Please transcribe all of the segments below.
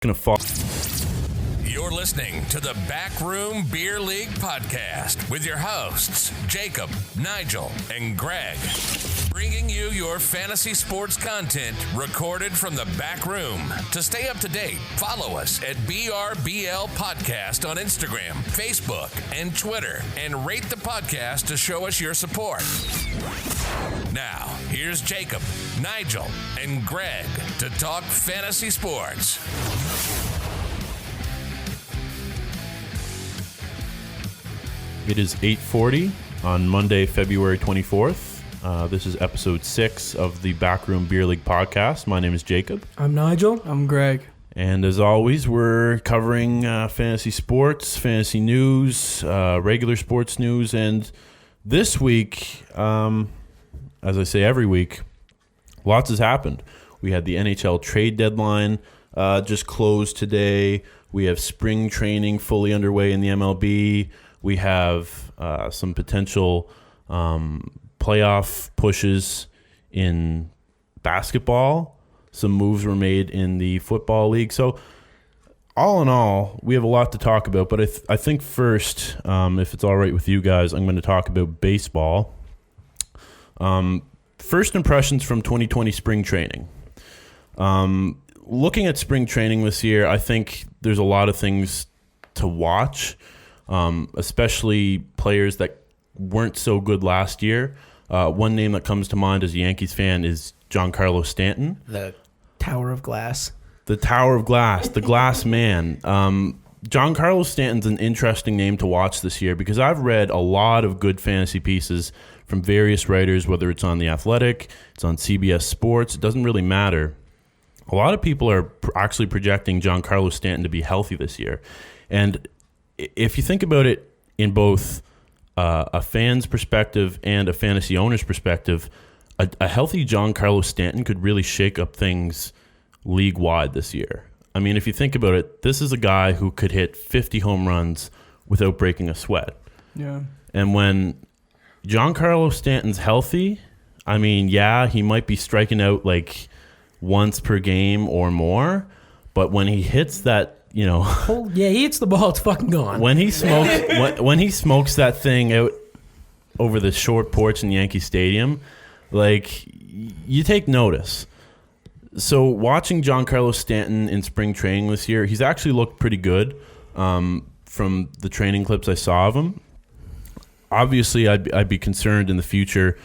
gonna fall. You're listening to the Backroom Beer League podcast with your hosts, Jacob, Nigel, and Greg. Bringing you your fantasy sports content recorded from the back room. To stay up to date, follow us at BRBL Podcast on Instagram, Facebook, and Twitter, and rate the podcast to show us your support. Now, here's Jacob, Nigel, and Greg to talk fantasy sports. It is 8:40 on Monday, February 24th. This is episode 6 of the Backroom Beer League podcast. My name is Jacob. I'm Nigel. I'm Greg. And as always, we're covering fantasy sports, fantasy news, regular sports news. And this week, as I say every week, lots has happened. We had the NHL trade deadline just closed today. We have spring training fully underway in the MLB. We have some potential playoff pushes in basketball. Some moves were made in the football league. So all in all, we have a lot to talk about. But I think first, if it's all right with you guys, I'm going to talk about baseball. First impressions from 2020 spring training. Looking at spring training this year, I think there's a lot of things to watch. Especially players that weren't so good last year. One name that comes to mind as a Yankees fan is Giancarlo Stanton. The Tower of Glass. The Tower of Glass, the Glass Man. Giancarlo Stanton's an interesting name to watch this year because I've read a lot of good fantasy pieces from various writers, whether it's on The Athletic, it's on CBS Sports, it doesn't really matter. A lot of people are actually projecting Giancarlo Stanton to be healthy this year. And if you think about it in both a fan's perspective and a fantasy owner's perspective, a healthy Giancarlo Stanton could really shake up things league-wide this year. I mean, if you think about it, this is a guy who could hit 50 home runs without breaking a sweat. Yeah. And when Giancarlo Stanton's healthy, I mean, yeah, he might be striking out like once per game or more, but when he hits that, you know, he hits the ball, it's fucking gone. When he smokes, when he smokes that thing out over the short porch in Yankee Stadium, like you take notice. So watching Giancarlo Stanton in spring training this year, he's actually looked pretty good from the training clips I saw of him. Obviously, I'd be concerned in the future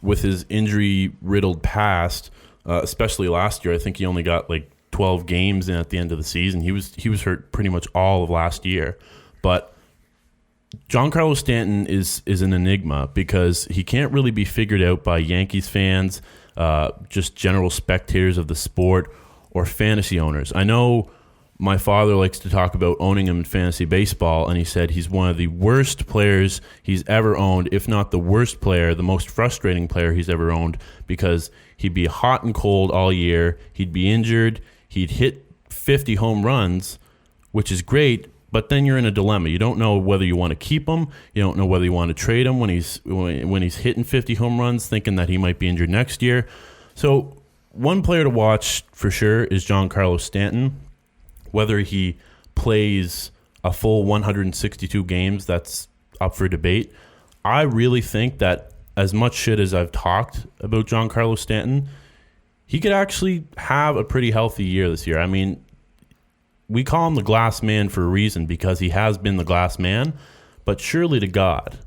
with his injury-riddled past, especially last year. I think he only got like 12 games in at the end of the season. He was hurt pretty much all of last year. But Giancarlo Stanton is an enigma because he can't really be figured out by Yankees fans, just general spectators of the sport, or fantasy owners. I know my father likes to talk about owning him in fantasy baseball, and he said he's one of the worst players he's ever owned, if not the worst player, the most frustrating player he's ever owned, because he'd be hot and cold all year, he'd be injured, he'd hit 50 home runs, which is great, but then you're in a dilemma. You don't know whether you want to keep him. You don't know whether you want to trade him when he's hitting 50 home runs, thinking that he might be injured next year. So one player to watch for sure is Giancarlo Stanton. Whether he plays a full 162 games, that's up for debate. I really think that as much shit as I've talked about Giancarlo Stanton, he could actually have a pretty healthy year this year. I mean, we call him the Glass Man for a reason because he has been the Glass Man, but surely to God,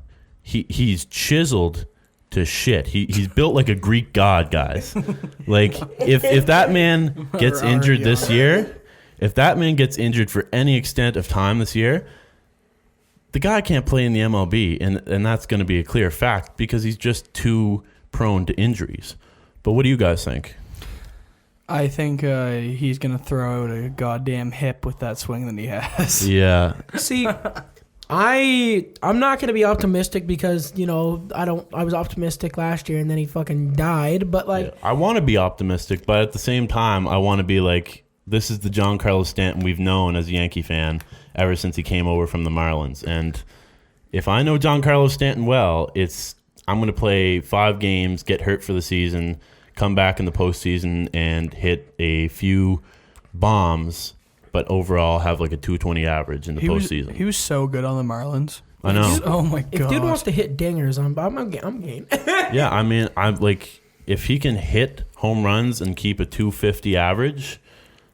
he's chiseled to shit. He's built like a Greek god, guys. Like, if that man gets injured this year, if that man gets injured for any extent of time this year, the guy can't play in the MLB, and that's going to be a clear fact because he's just too prone to injuries. But what do you guys think? I think he's going to throw out a goddamn hip with that swing that he has. Yeah. See, I'm not going to be optimistic because, you know, I was optimistic last year and then he fucking died, but like... Yeah, I want to be optimistic, but at the same time, I want to be like, this is the Giancarlo Stanton we've known as a Yankee fan ever since he came over from the Marlins. And if I know Giancarlo Stanton well, I'm going to play 5 games, get hurt for the season, come back in the postseason and hit a few bombs, but overall have like a 220 average in the postseason. He was so good on the Marlins. I know. Oh my god! If dude wants to hit dingers, I'm game. Yeah, I mean, I'm like, if he can hit home runs and keep a 250 average,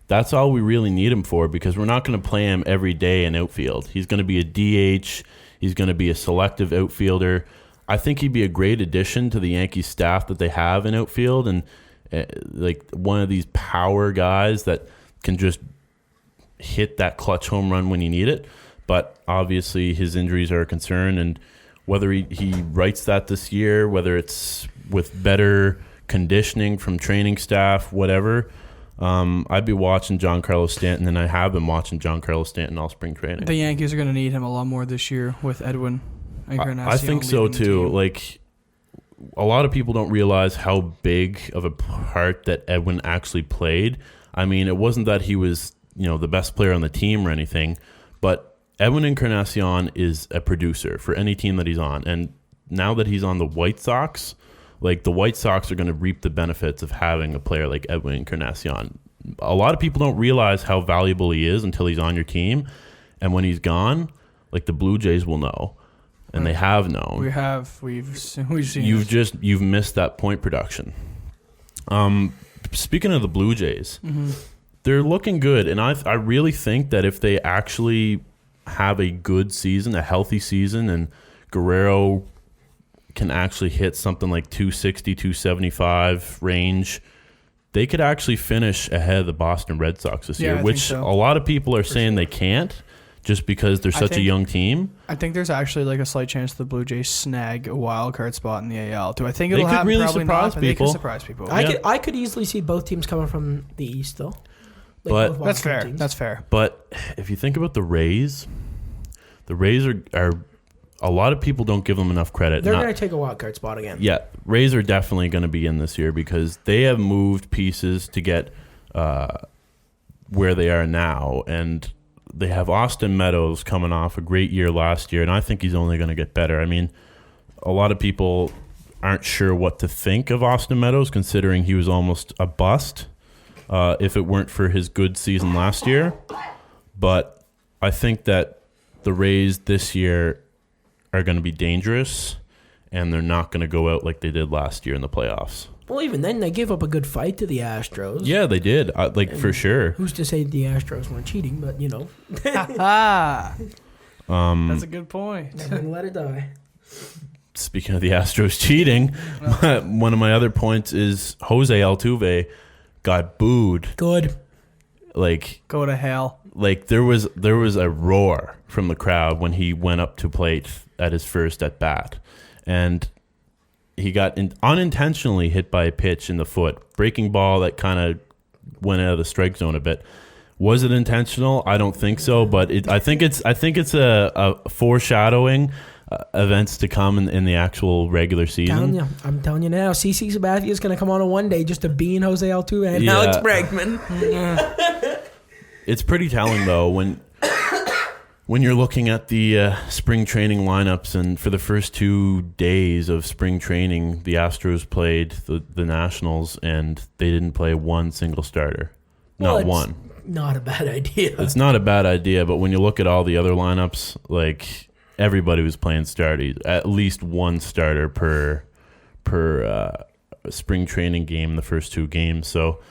that's all we really need him for, because we're not going to play him every day in outfield. He's going to be a DH. He's going to be a selective outfielder. I think he'd be a great addition to the Yankees staff that they have in outfield, and like one of these power guys that can just hit that clutch home run when you need it. But obviously his injuries are a concern, and whether he writes that this year, whether it's with better conditioning from training staff, whatever, I'd be watching Giancarlo Stanton, and I have been watching Giancarlo Stanton all spring training. The Yankees are going to need him a lot more this year with Edwin Encarnacion. I think so too. Like, a lot of people don't realize how big of a part that Edwin actually played. I mean, it wasn't that he was, the best player on the team or anything, but Edwin Encarnacion is a producer for any team that he's on. And now that he's on the White Sox, like, the White Sox are going to reap the benefits of having a player like Edwin Encarnacion. A lot of people don't realize how valuable he is until he's on your team. And when he's gone, like, the Blue Jays will know. And they have known. We've seen. You've missed that point production. Speaking of the Blue Jays, they're looking good, and I really think that if they actually have a good season, a healthy season, and Guerrero can actually hit something like 260, 275 range, they could actually finish ahead of the Boston Red Sox this year, which a lot of people are saying they can't, just because they're such a young team. I think there's actually like a slight chance the Blue Jays snag a wild card spot in the AL. Do I think it'll happen? Really Probably surprise not, people. They could surprise people. I could easily see both teams coming from the East, though. But that's fair. That's fair. But if you think about the Rays are a lot of people don't give them enough credit. They're going to take a wild card spot again. Yeah, Rays are definitely going to be in this year because they have moved pieces to get where they are now, and they have Austin Meadows coming off a great year last year, and I think he's only going to get better. I mean, a lot of people aren't sure what to think of Austin Meadows, considering he was almost a bust if it weren't for his good season last year. But I think that the Rays this year are going to be dangerous, and they're not going to go out like they did last year in the playoffs. Well, even then, they gave up a good fight to the Astros. Yeah, they did. For sure. Who's to say the Astros weren't cheating, but, That's a good point. Never let it die. Speaking of the Astros cheating, one of my other points is Jose Altuve got booed. Good. Like, go to hell. Like, there was a roar from the crowd when he went up to plate at his first at bat, and he got unintentionally hit by a pitch in the foot, breaking ball that kind of went out of the strike zone a bit. Was it intentional? I don't think so, but I think it's a foreshadowing events to come in the actual regular season. I'm telling you now, CC Sabathia is going to come on one day just to bean Jose Altuve and Alex Bregman. It's pretty telling, though, when you're looking at the spring training lineups, and for the first 2 days of spring training, the Astros played the Nationals, and they didn't play one single starter. Not one. Not a bad idea. It's not a bad idea, but when you look at all the other lineups, like, everybody was playing starters. At least one starter per spring training game, the first 2 games. So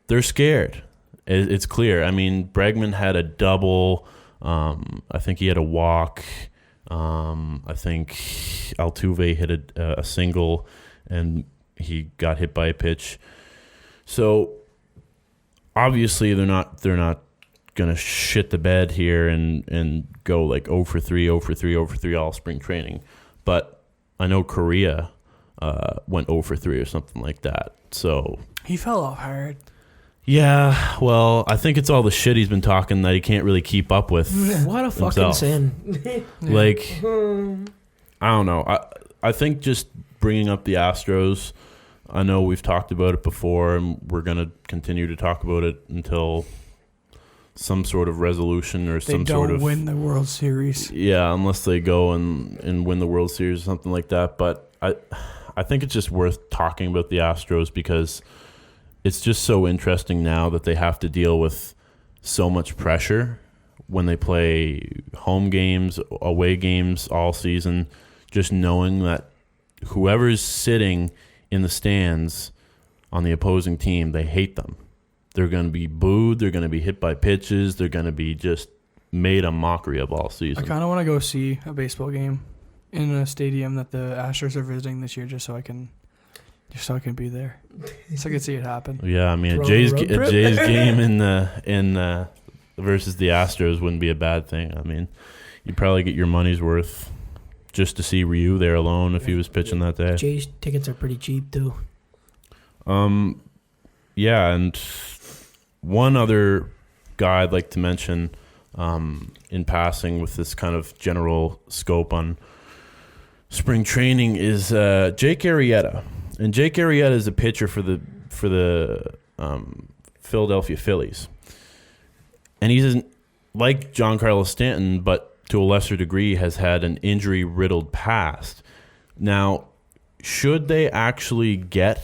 they're scared. It's clear. I mean, Bregman had a double. I think he had a walk. I think Altuve hit a single, and he got hit by a pitch. So obviously they're not gonna shit the bed here and go like 0 for 3, 0 for 3, 0 for 3 all spring training. But I know Korea went 0 for 3 or something like that. So he fell off hard. Yeah, well, I think it's all the shit he's been talking that he can't really keep up with. What a fucking himself. sin. Like, I don't know. I think just bringing up the Astros, I know we've talked about it before, and we're going to continue to talk about it until some sort of resolution or some sort of... They don't win the World Series. Yeah, unless they go and win the World Series or something like that. But I think it's just worth talking about the Astros because it's just so interesting now that they have to deal with so much pressure when they play home games, away games all season, just knowing that whoever's sitting in the stands on the opposing team, they hate them. They're going to be booed. They're going to be hit by pitches. They're going to be just made a mockery of all season. I kind of want to go see a baseball game in a stadium that the Astros are visiting this year, just so I can be there, so I can see it happen. Yeah, I mean, Throw a Jays a road trip. game in versus the Astros wouldn't be a bad thing. I mean, you'd probably get your money's worth just to see Ryu there alone if he was pitching that day. Jays tickets are pretty cheap too. Yeah, and one other guy I'd like to mention in passing with this kind of general scope on spring training is Jake Arrieta. And Jake Arrieta is a pitcher for the Philadelphia Phillies. And he's like Giancarlo Stanton, but to a lesser degree has had an injury-riddled past. Now, should they actually get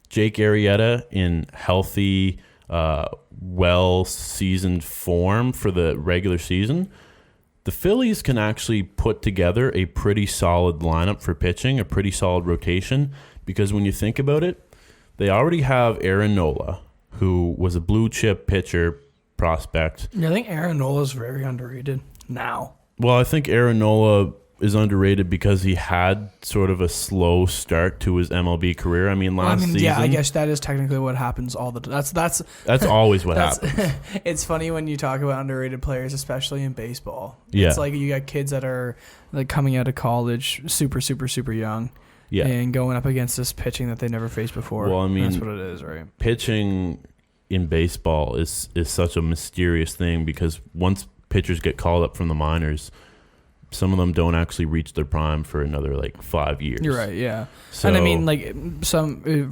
Jake Arrieta in healthy, well-seasoned form for the regular season, the Phillies can actually put together a pretty solid lineup for pitching, a pretty solid rotation, because when you think about it, they already have Aaron Nola, who was a blue-chip pitcher prospect. Yeah, I think Aaron Nola is very underrated now. Well, I think Aaron Nola is underrated because he had sort of a slow start to his MLB career. I mean, last season. Yeah, I guess that is technically what happens all the time. That's always what happens. It's funny when you talk about underrated players, especially in baseball. Yeah. It's like you got kids that are like coming out of college super, super, super young. Yeah. And going up against this pitching that they never faced before. Well, I mean, that's what it is, right? Pitching in baseball is such a mysterious thing because once pitchers get called up from the minors, some of them don't actually reach their prime for another 5 years. You're right, yeah. So, and I mean,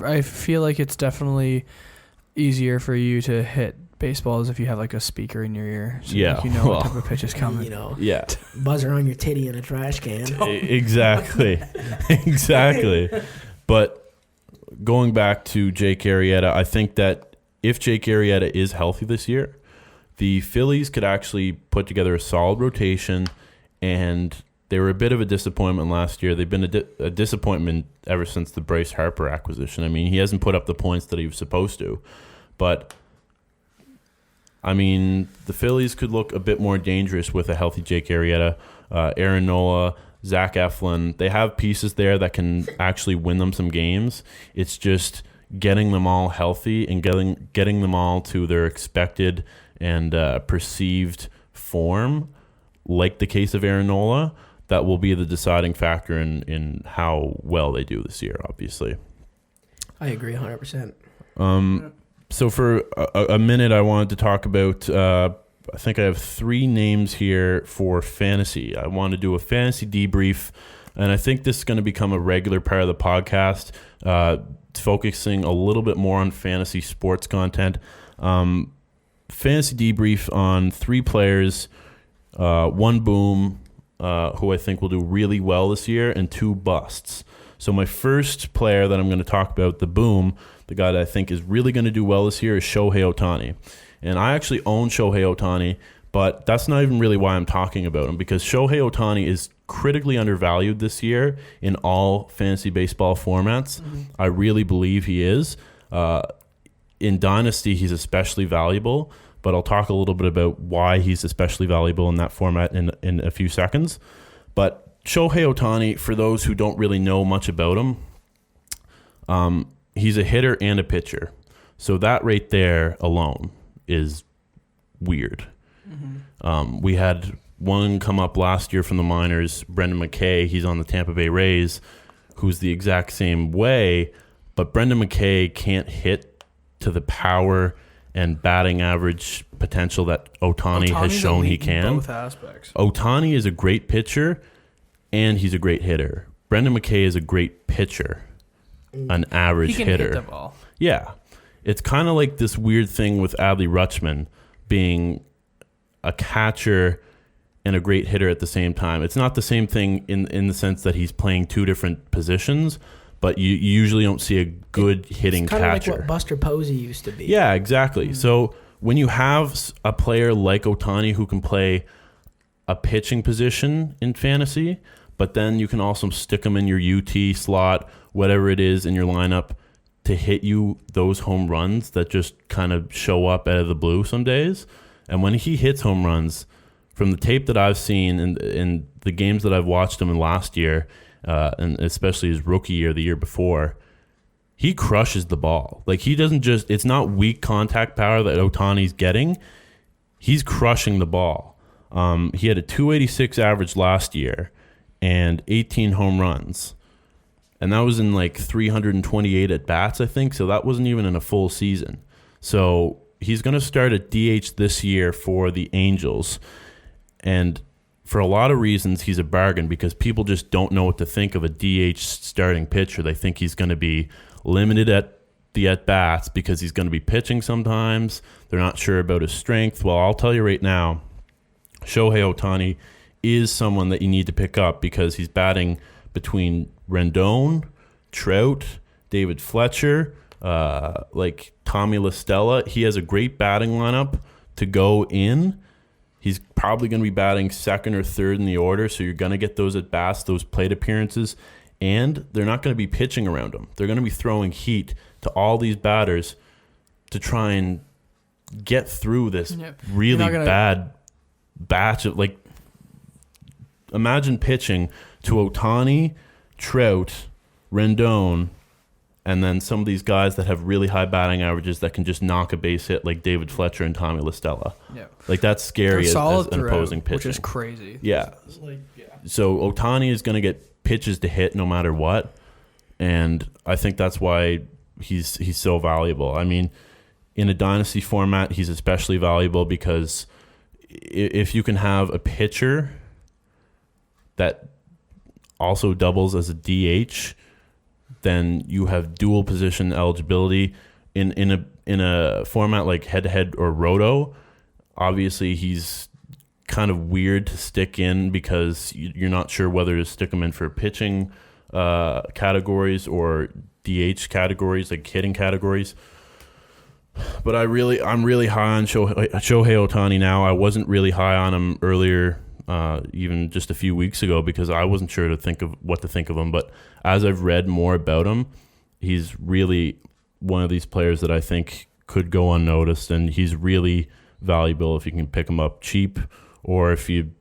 I feel like it's definitely easier for you to hit baseballs if you have a speaker in your ear. So yeah, you know what type of pitch is coming. Yeah. Buzzer on your titty in a trash can. Exactly. Exactly. But going back to Jake Arrieta, I think that if Jake Arrieta is healthy this year, the Phillies could actually put together a solid rotation, and they were a bit of a disappointment last year. They've been a disappointment ever since the Bryce Harper acquisition. I mean, he hasn't put up the points that he was supposed to. But, I mean, the Phillies could look a bit more dangerous with a healthy Jake Arrieta, Aaron Nola, Zach Eflin. They have pieces there that can actually win them some games. It's just getting them all healthy and getting them all to their expected and perceived form, like the case of Aaron Nola, that will be the deciding factor in how well they do this year, obviously. I agree 100%. So for a minute, I wanted to talk about, I think I have 3 names here for fantasy. I want to do a fantasy debrief, and I think this is going to become a regular part of the podcast, focusing a little bit more on fantasy sports content. Fantasy debrief on 3 players, 1 boom, who I think will do really well this year, and 2 busts. So my first player that I'm going to talk about, the boom, the guy that I think is really going to do well this year, is Shohei Ohtani. And I actually own Shohei Ohtani, but that's not even really why I'm talking about him, because Shohei Ohtani is critically undervalued this year in all fantasy baseball formats. Mm-hmm. I really believe he is. In Dynasty, he's especially valuable, but I'll talk a little bit about why he's especially valuable in that format in a few seconds. But Shohei Ohtani, for those who don't really know much about him, he's a hitter and a pitcher. So that right there alone is weird. Mm-hmm. We had one come up last year from the minors, Brendan McKay. He's on the Tampa Bay Rays, who's the exact same way, but Brendan McKay can't hit to the power and batting average potential that Ohtani has shown he can. Both aspects. Ohtani is a great pitcher, and he's a great hitter. Brendan McKay is a great pitcher, an average hitter. He can hit the ball. Yeah. It's kind of like this weird thing with Adley Rutschman being a catcher and a great hitter at the same time. It's not the same thing in the sense that he's playing 2 different positions, but you usually don't see a good hitting catcher. Kind of like what Buster Posey used to be. Yeah, exactly. Mm-hmm. So when you have a player like Ohtani who can play a pitching position in fantasy, but then you can also stick him in your UT slot, whatever it is in your lineup, to hit you those home runs that just kind of show up out of the blue some days. And when he hits home runs, from the tape that I've seen in the games that I've watched him in last year, and especially his rookie year, the year before, he crushes the ball. Like, he doesn't just, it's not weak contact power that Ohtani's getting. He's crushing the ball. He had a 286 average last year and 18 home runs. And that was in like 328 at bats, I think. So that wasn't even in a full season. So he's going to start at DH this year for the Angels. And for a lot of reasons, he's a bargain because people just don't know what to think of a DH starting pitcher. They think he's going to be limited at the at-bats because he's going to be pitching sometimes. They're not sure about his strength. Well, I'll tell you right now, Shohei Ohtani is someone that you need to pick up because he's batting between Rendon, Trout, David Fletcher, like Tommy La Stella. He has a great batting lineup to go in. He's probably going to be batting second or third in the order, so you're going to get those at-bats, those plate appearances, and they're not going to be pitching around him. They're going to be throwing heat to all these batters to try and get through this really bad batch of, like, imagine pitching to Ohtani, Trout, Rendon, and then some of these guys that have really high batting averages that can just knock a base hit like David Fletcher and Tommy La Stella. Yeah. Like, that's scary as an opposing pitcher. Which is crazy. Yeah. So Ohtani is going to get pitches to hit no matter what, and I think that's why he's so valuable. I mean, in a dynasty format, he's especially valuable because if you can have a pitcher that also doubles as a DH, then you have dual position eligibility in a format like head-to-head or roto. Obviously, he's kind of weird to stick in because you're not sure whether to stick him in for pitching categories or DH categories, like hitting categories. But I'm really high on Shohei Ohtani now. I wasn't really high on him earlier, even just a few weeks ago, because I wasn't sure what to think of him. But as I've read more about him, he's really one of these players that I think could go unnoticed, and he's really valuable if you can pick him up cheap, or if you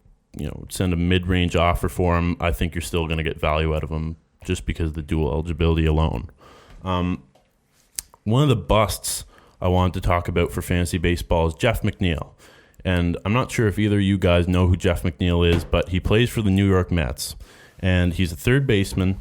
send a mid-range offer for him. I think you're still going to get value out of him just because of the dual eligibility alone. One of the busts I wanted to talk about for fantasy baseball is Jeff McNeil. And I'm not sure if either of you guys know who Jeff McNeil is, but he plays for the New York Mets. And he's a third baseman.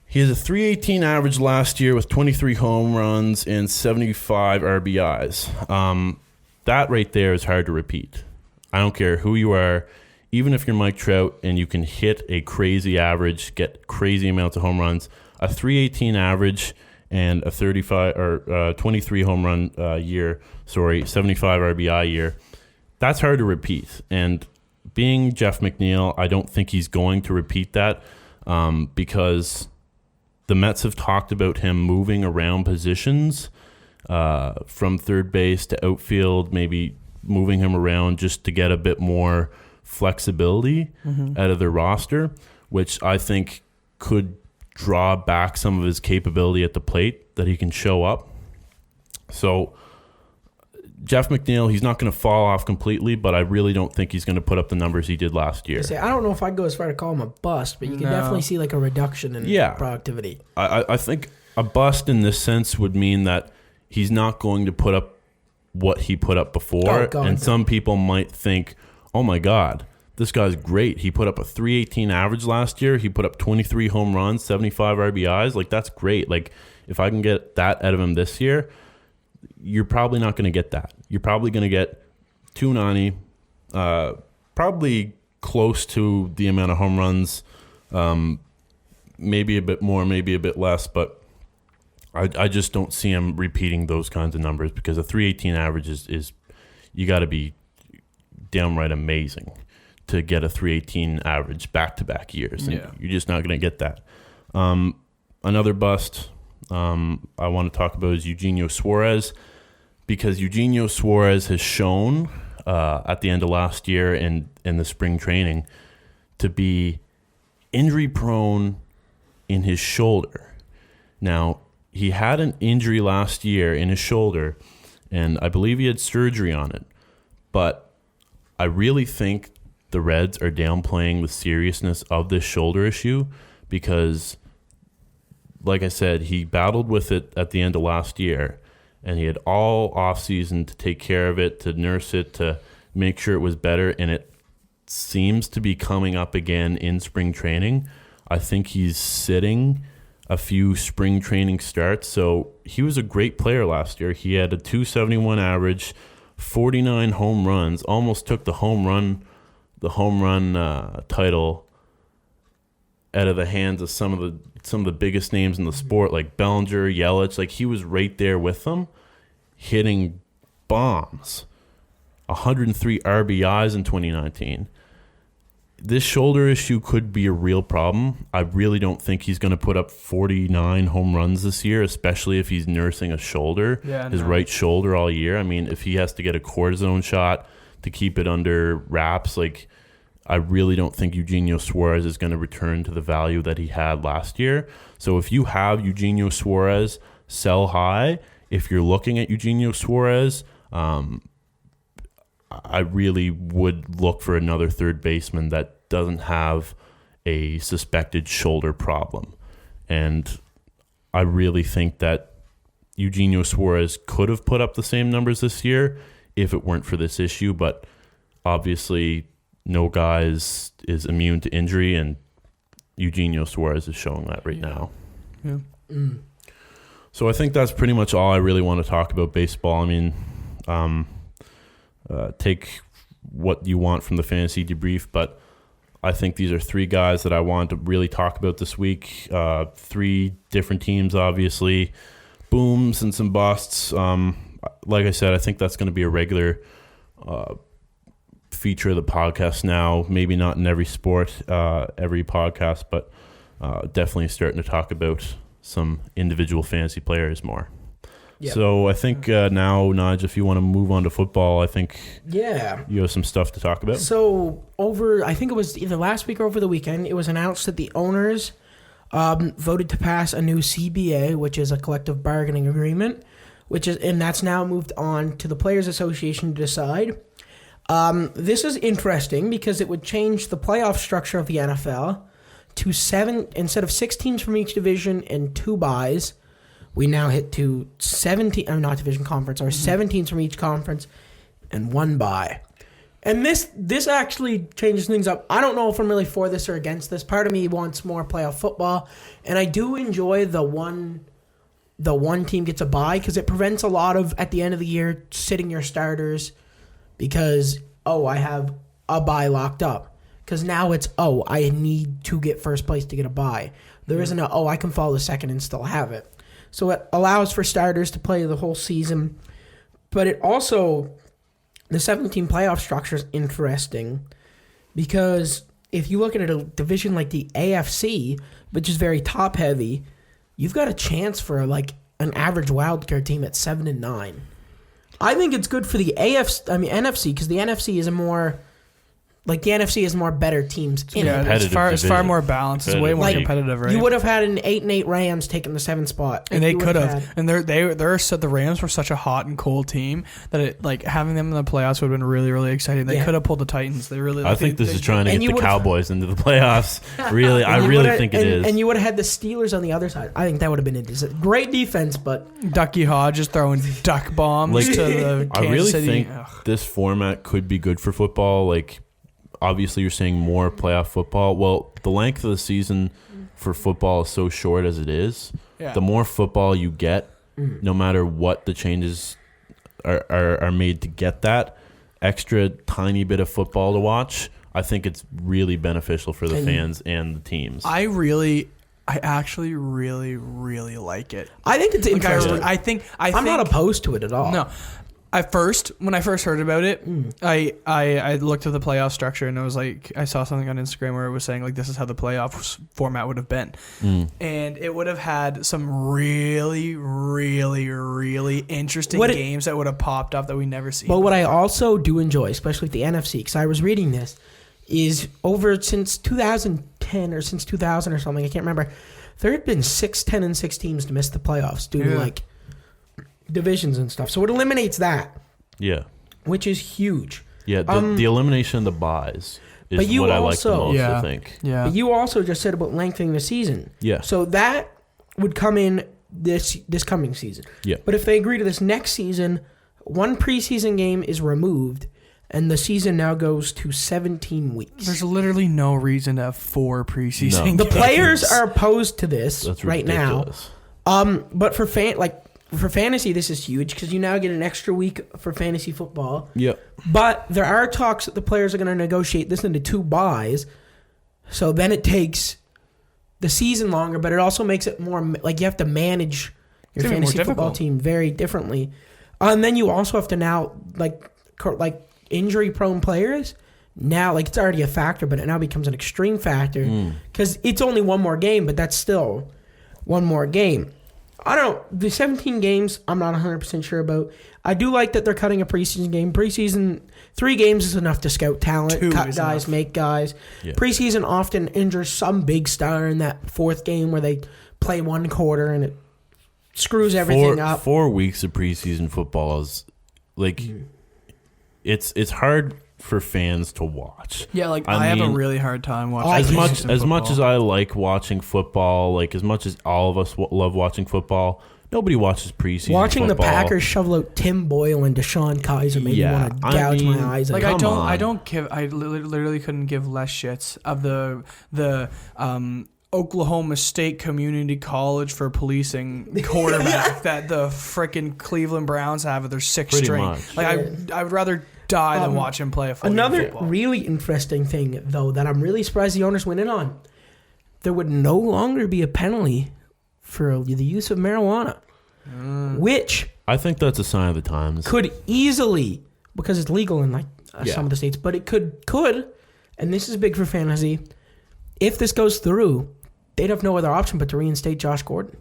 He has a 318 average last year with 23 home runs and 75 RBIs. That right there is hard to repeat. I don't care who you are, even if you're Mike Trout and you can hit a crazy average, get crazy amounts of home runs, a 318 average and a 23 home run year, 75 RBI year, that's hard to repeat. And being Jeff McNeil, I don't think he's going to repeat that because the Mets have talked about him moving around positions from third base to outfield, maybe moving him around just to get a bit more flexibility out of their roster, which I think could draw back some of his capability at the plate that he can show up. So Jeff McNeil, he's not going to fall off completely, but I really don't think he's going to put up the numbers he did last year. I don't know if I'd go as far to call him a bust, but you can definitely see like a reduction in productivity. I think a bust in this sense would mean that he's not going to put up what he put up before. And some people might think, oh my God, this guy's great. He put up a 318 average last year. He put up 23 home runs, 75 RBIs. Like, that's great. Like, if I can get that out of him this year, you're probably not going to get that. You're probably going to get 290, probably close to the amount of home runs, maybe a bit more, maybe a bit less, but I just don't see him repeating those kinds of numbers because a 318 average is you got to be downright amazing to get a 318 average back-to-back years. And you're just not going to get that. Another bust I want to talk about is Eugenio Suarez. because Eugenio Suarez has shown at the end of last year and in the spring training to be injury prone in his shoulder. Now, he had an injury last year in his shoulder, and I believe he had surgery on it. But I really think the Reds are downplaying the seriousness of this shoulder issue because, like I said, he battled with it at the end of last year, and he had all offseason to take care of it, to nurse it, to make sure it was better, and it seems to be coming up again in spring training. I think he's sitting a few spring training starts, so he was a great player last year. He had a .271 average, 49 home runs, almost took the home run title out of the hands of some of the biggest names in the sport, like Bellinger, Yelich. Like, he was right there with them, hitting bombs. 103 RBIs in 2019. This shoulder issue could be a real problem. I really don't think he's going to put up 49 home runs this year, especially if he's nursing a shoulder, his right shoulder all year. I mean, if he has to get a cortisone shot to keep it under wraps, like, I really don't think Eugenio Suarez is going to return to the value that he had last year. So if you have Eugenio Suarez, sell high. If you're looking at Eugenio Suarez, I really would look for another third baseman that doesn't have a suspected shoulder problem. And I really think that Eugenio Suarez could have put up the same numbers this year if it weren't for this issue. But obviously, no guy is immune to injury, and Eugenio Suarez is showing that right now. Yeah. So I think that's pretty much all I really want to talk about baseball. I mean, take what you want from the fantasy debrief, but I think these are three guys that I want to really talk about this week. Three different teams, obviously, booms and some busts. Like I said, I think that's going to be a regular feature of the podcast now. Maybe not in every sport, every podcast, but definitely starting to talk about some individual fantasy players more. Yep. So I think now, Nigel, if you want to move on to football, I think you have some stuff to talk about. So I think it was either last week or over the weekend, it was announced that the owners voted to pass a new CBA, which is a collective bargaining agreement, and that's now moved on to the Players Association to decide. This is interesting because it would change the playoff structure of the NFL to 7 instead of 6 teams from each division and 2 byes. We now hit to 17, not division conference, or 7 teams from each conference and 1 bye. And this actually changes things up. I don't know if I'm really for this or against this. Part of me wants more playoff football, and I do enjoy the one team gets a bye because it prevents a lot of, at the end of the year, sitting your starters because, I have a bye locked up. Because now it's, I need to get first place to get a bye. There isn't I can fall to second and still have it. So it allows for starters to play the whole season. But it also, the 17 playoff structure is interesting because if you look at a division like the AFC, which is very top heavy, you've got a chance for like an average wildcard team at 7-9. I think it's good for the NFC, because the NFC is the NFC is more better teams in it. It's far more balanced. It's way more competitive, right? You would have had an 8-8 Rams taking the 7th spot, and they could have. And the Rams were such a hot and cold team that having them in the playoffs would have been really, really exciting. They could have pulled the Titans. They really. I think this is trying to get the Cowboys into the playoffs. Really, I really think it is. And you would have had the Steelers on the other side. I think that would have been a great defense, but Ducky Hodge just throwing duck bombs to the Kansas City. I really think this format could be good for football. Like, obviously, you're saying more playoff football. Well, the length of the season for football is so short as it is. Yeah. The more football you get, no matter what the changes are made to get that extra tiny bit of football to watch, I think it's really beneficial for the fans and the teams. I actually really, really like it. I think it's interesting. I think I'm not opposed to it at all. No. When I first heard about it, I looked at the playoff structure and it was like I saw something on Instagram where it was saying like this is how the playoff format would have been, and it would have had some really, really, really interesting games that would have popped up that we never seen. But what I also do enjoy, especially with the NFC, because I was reading this, is over since 2010 or since 2000 or something, I can't remember. There had been 6, 10, and 6 teams to miss the playoffs due to like divisions and stuff. So it eliminates that. Yeah. Which is huge. Yeah, the elimination of the buys is what I like the most, I think. Yeah. But you also just said about lengthening the season. Yeah. So that would come in this coming season. Yeah. But if they agree to this next season, one preseason game is removed, and the season now goes to 17 weeks. There's literally no reason to have 4 preseason games. The players are opposed to this That's right ridiculous. now. But for fantasy, this is huge because you now get an extra week for fantasy football. Yep. But there are talks that the players are going to negotiate this into 2 buys. So then it takes the season longer, but it also makes it more like you have to manage your fantasy football team very differently. And then you also have to now, like injury-prone players, now, like, it's already a factor, but it now becomes an extreme factor because it's only one more game, but that's still one more game. I don't know. The 17 games, I'm not 100% sure about. I do like that they're cutting a preseason game. Preseason, 3 games is enough to scout talent, cut guys, make guys. Yeah. Preseason often injures some big star in that 4th game where they play 1 quarter and it screws everything up. 4 weeks of preseason football is, like, it's hard for fans to watch. Yeah, like I have a really hard time watching. As much as I like watching football, like as much as all of us love watching football, nobody watches preseason. Watching football. the Packers shovel out Tim Boyle and Deshaun Kaiser made me want to gouge my eyes. Like I literally couldn't give less shits of the Oklahoma State Community College for Policing quarterback that the frickin' Cleveland Browns have at their 6th string. Much. Like I would rather die than watch him play a football. Another really interesting thing, though, that I'm really surprised the owners went in on, there would no longer be a penalty for the use of marijuana, which I think that's a sign of the times. Could easily, because it's legal in some of the states, but it could, and this is big for fantasy, if this goes through, they'd have no other option but to reinstate Josh Gordon.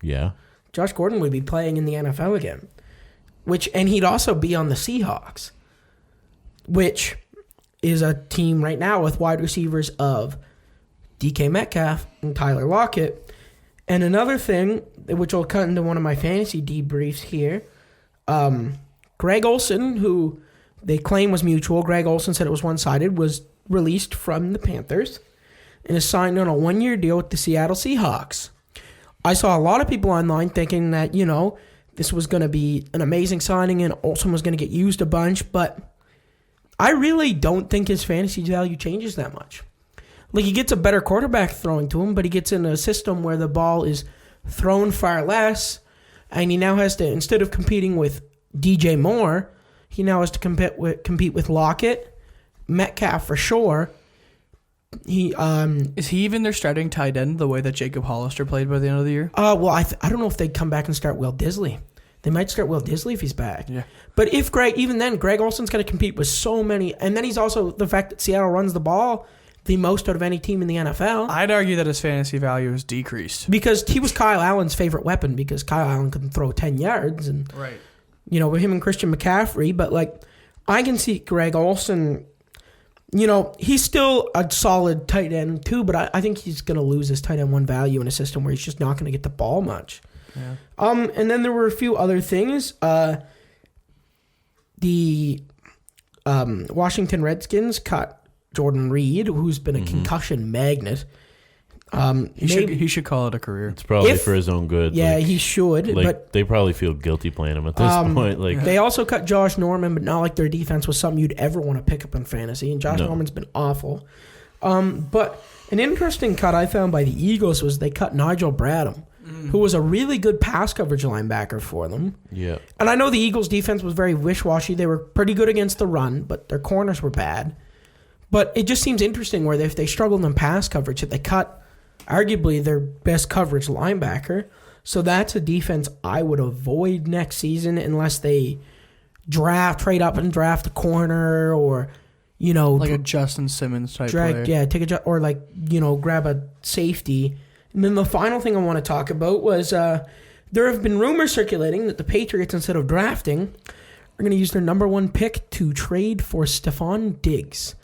Yeah. Josh Gordon would be playing in the NFL again, and he'd also be on the Seahawks, which is a team right now with wide receivers of DK Metcalf and Tyler Lockett. And another thing, which will cut into one of my fantasy debriefs here, Greg Olsen, who they claim was mutual, Greg Olsen said it was one-sided, was released from the Panthers and is signed on a 1-year deal with the Seattle Seahawks. I saw a lot of people online thinking that, this was going to be an amazing signing and Olsen was going to get used a bunch, but I really don't think his fantasy value changes that much. Like, he gets a better quarterback throwing to him, but he gets in a system where the ball is thrown far less, and he now has to, instead of competing with DJ Moore, he now has to compete with Lockett, Metcalf for sure. Is he even their starting tight end the way that Jacob Hollister played by the end of the year? Well, I don't know if they'd come back and start Will Disley. They might start Will Disley if he's back. Yeah. But if Greg Olsen's going to compete with so many, and then he's also the fact that Seattle runs the ball the most out of any team in the NFL. I'd argue that his fantasy value has decreased. Because he was Kyle Allen's favorite weapon because Kyle Allen couldn't throw 10 yards. And, right. With him and Christian McCaffrey. But, I can see Greg Olsen, he's still a solid tight end too, but I think he's going to lose his tight end 1 value in a system where he's just not going to get the ball much. Yeah. And then there were a few other things. The Washington Redskins cut Jordan Reed, who's been a concussion magnet. He should call it a career. It's probably for his own good. Yeah, he should. But they probably feel guilty playing him at this point. They also cut Josh Norman, but not like their defense was something you'd ever want to pick up in fantasy. And Josh Norman's been awful. But an interesting cut I found by the Eagles was they cut Nigel Bradham, who was a really good pass coverage linebacker for them. Yeah. And I know the Eagles' defense was very wish-washy. They were pretty good against the run, but their corners were bad. But it just seems interesting where if they struggled in pass coverage, that they cut arguably their best coverage linebacker. So that's a defense I would avoid next season unless they trade up and draft a corner, or like a Justin Simmons type player. Yeah, or grab a safety. And then the final thing I want to talk about was there have been rumors circulating that the Patriots, instead of drafting, are going to use their number 1 pick to trade for Stephon Diggs.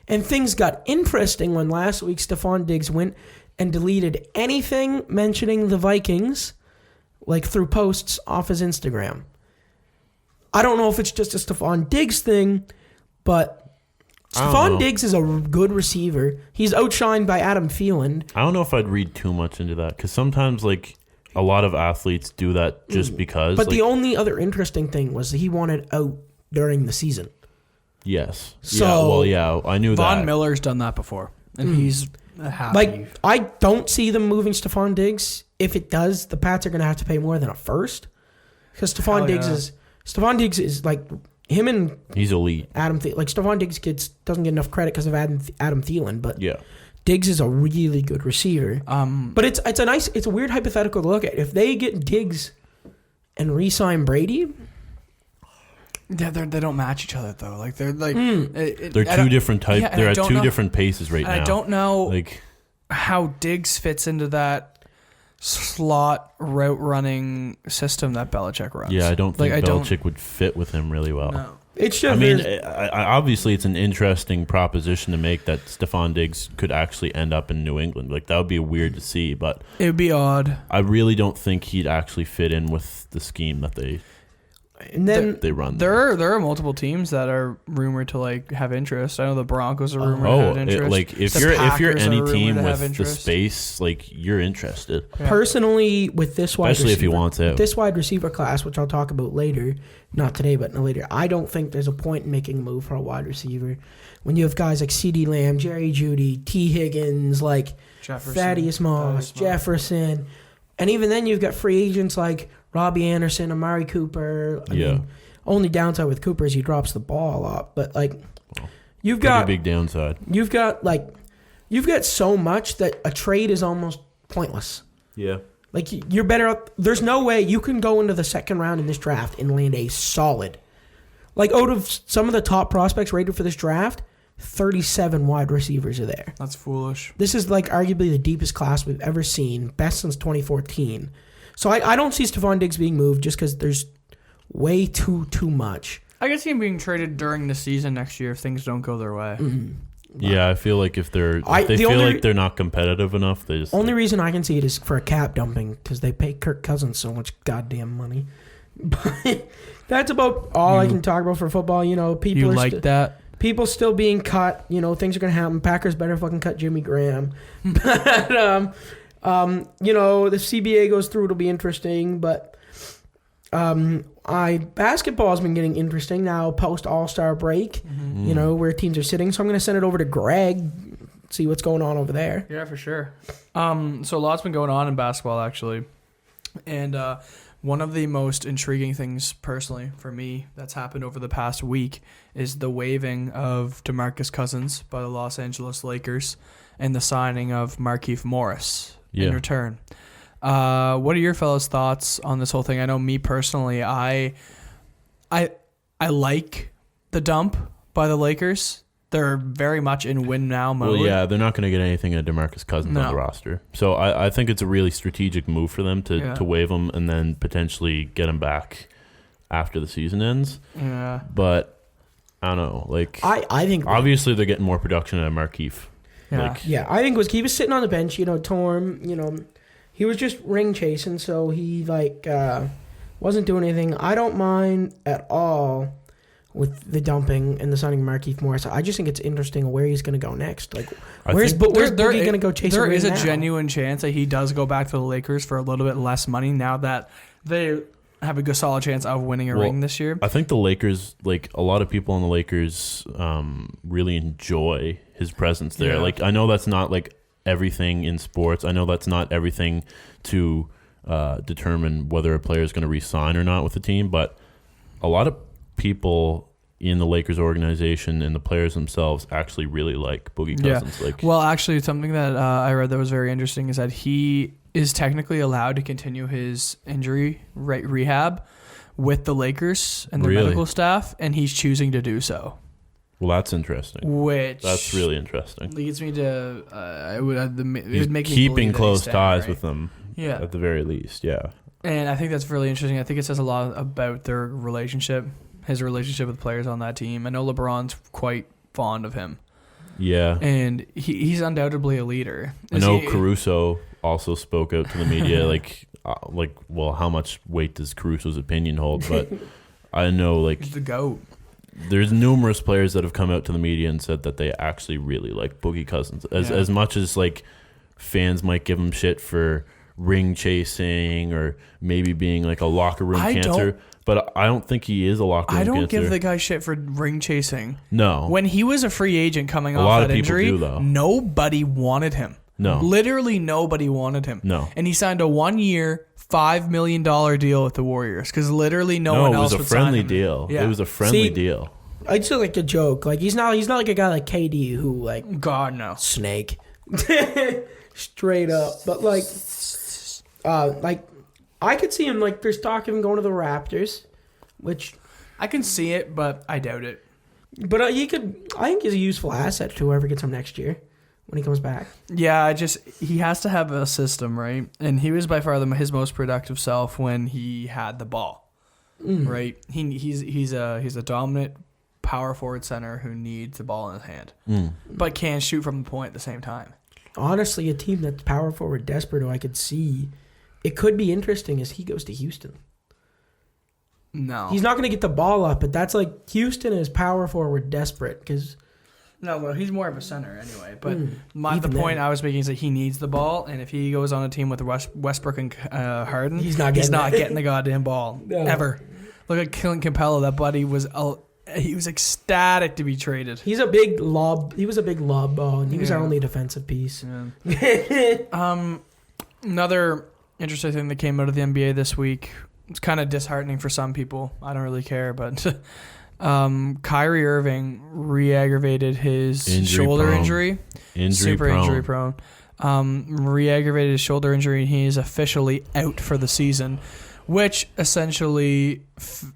And things got interesting when last week Stephon Diggs went and deleted anything mentioning the Vikings, like through posts off his Instagram. I don't know if it's just a Stephon Diggs thing, but Stephon Diggs is a good receiver. He's outshined by Adam Thielen. I don't know if I'd read too much into that, because sometimes a lot of athletes do that just because. But the only other interesting thing was that he wanted out during the season. Yes. So, I knew that. Von Miller's done that before, and he's happy. I don't see them moving Stephon Diggs. If it does, the Pats are going to have to pay more than a first, because Stephon Diggs is like him and he's elite. Adam Stephon Diggs doesn't get enough credit because of Adam Thielen, but yeah. Diggs is a really good receiver. But it's a weird hypothetical to look at. If they get Diggs and re-sign Brady, they don't match each other though. Like they're two different types. Yeah, they're at two different paces right now. I don't know how Diggs fits into that slot route running system that Belichick runs. Yeah, I don't think Belichick would fit with him really well. No. It's just, obviously it's an interesting proposition to make that Stephon Diggs could actually end up in New England. Like, that would be weird to see, but it would be odd. I really don't think he'd actually fit in with the scheme that they run. There are multiple teams that are rumored to have interest. I know the Broncos are rumored to have interest. If you're any team with the space, you're interested. Yeah. Personally, with this wide especially if he wants it. This wide receiver class, which I'll talk about later, not today but later, I don't think there's a point in making a move for a wide receiver when you have guys like CeeDee Lamb, Jerry Jeudy, T. Higgins, Thaddeus Moss, Jefferson, and even then you've got free agents like Robbie Anderson, Amari Cooper. I mean, only downside with Cooper is he drops the ball a lot, but you've got big downside. You've got so much that a trade is almost pointless. Yeah. You're better up. There's no way you can go into the second round in this draft and land a solid. Out of some of the top prospects rated for this draft, 37 wide receivers are there. That's foolish. This is arguably the deepest class we've ever seen, best since 2014. So I don't see Stephon Diggs being moved just because there's way too much. I can see him being traded during the season next year if things don't go their way. Mm-hmm. Yeah, I feel like if they feel like they're not competitive enough, they just... Only reason I can see it is for a cap dumping because they pay Kirk Cousins so much goddamn money. But that's about all I can talk about for football. People that? People still being cut. Things are going to happen. Packers better fucking cut Jimmy Graham. But, the CBA goes through. It'll be interesting. But basketball has been getting interesting now post All-Star break, where teams are sitting. So I'm going to send it over to Greg, see what's going on over there. Yeah, for sure. So a lot's been going on in basketball, actually. And one of the most intriguing things, personally, for me, that's happened over the past week is the waiving of DeMarcus Cousins by the Los Angeles Lakers and the signing of Markieff Morris in return. What are your fellas' thoughts on this whole thing? I know me personally, I like the dump by the Lakers. They're very much in win now mode. Well, yeah, they're not going to get anything of DeMarcus Cousins on the roster. So I think it's a really strategic move for them to waive him and then potentially get him back after the season ends. Yeah. But I don't know. I think obviously they're getting more production out of Markieff. Yeah. I think he was sitting on the bench, Torm, he was just ring chasing, so he wasn't doing anything. I don't mind at all with the dumping and the signing of Markieff Morris. I just think it's interesting where he's going to go next. Where's Boogie going to go chase a ring now? There is a genuine chance that he does go back to the Lakers for a little bit less money now that they have a good solid chance of winning a ring this year. I think the Lakers, a lot of people on the Lakers really enjoy his presence there. Yeah. I know that's not everything in sports. I know that's not everything to determine whether a player is going to re-sign or not with the team, but a lot of people in the Lakers organization and the players themselves actually really like Boogie Cousins. Well, actually, something that I read that was very interesting is that he is technically allowed to continue his injury rehab with the Lakers and the Really? medical staff, and he's choosing to do so. Well, that's interesting. That's really interesting. Leads me to it would make He's me keeping believe that close he's staying, ties right? with them. Yeah, At the very least, yeah. and I think that's really interesting. I think it says a lot about their relationship, his relationship with players on that team. I know LeBron's quite fond of him. Yeah. And he's undoubtedly a leader. I know Caruso also spoke out to the media, well, how much weight does Caruso's opinion hold? But I know, He's the GOAT. there's numerous players that have come out to the media and said that they actually really like Boogie Cousins. As much as, fans might give him shit for ring chasing or maybe being, a locker room cancer. But I don't think he is a locker room cancer. I don't give the guy shit for ring chasing. No. When he was a free agent coming off lot that of people injury, do, though. nobody wanted him. No. Literally nobody wanted him. No. And he signed a 1-year, $5 million deal with the Warriors because literally no one else would sign him. It was a friendly deal. Yeah. It was a friendly deal. I'd say like a joke. Like he's not like a guy like KD who God, no. snake. Straight up. But I could see him there's talk of him going to the Raptors, which I can see it, but I doubt it. but I think he's a useful asset to whoever gets him next year when he comes back. Yeah, he has to have a system, right? And he was by far his most productive self when he had the ball, right? He's a dominant power forward center who needs the ball in his hand, but can shoot from the point at the same time. Honestly, a team that's power forward desperate, who I could see it could be interesting as he goes to Houston. No, He's not going to get the ball up, but that's Houston is power forward desperate because no. Well, he's more of a center anyway. But the even point then. I was making is that he needs the ball, and if he goes on a team with Westbrook and Harden, He's not getting the goddamn ball No. ever. Look at Clint Capella. That buddy was he was ecstatic to be traded. he was a big lob ball, and he was our only defensive piece. Yeah. Another interesting thing that came out of the NBA this week. It's kind of disheartening for some people. I don't really care, but Kyrie Irving re-aggravated his shoulder injury. Injury prone. Re-aggravated his shoulder injury, and he is officially out for the season, which essentially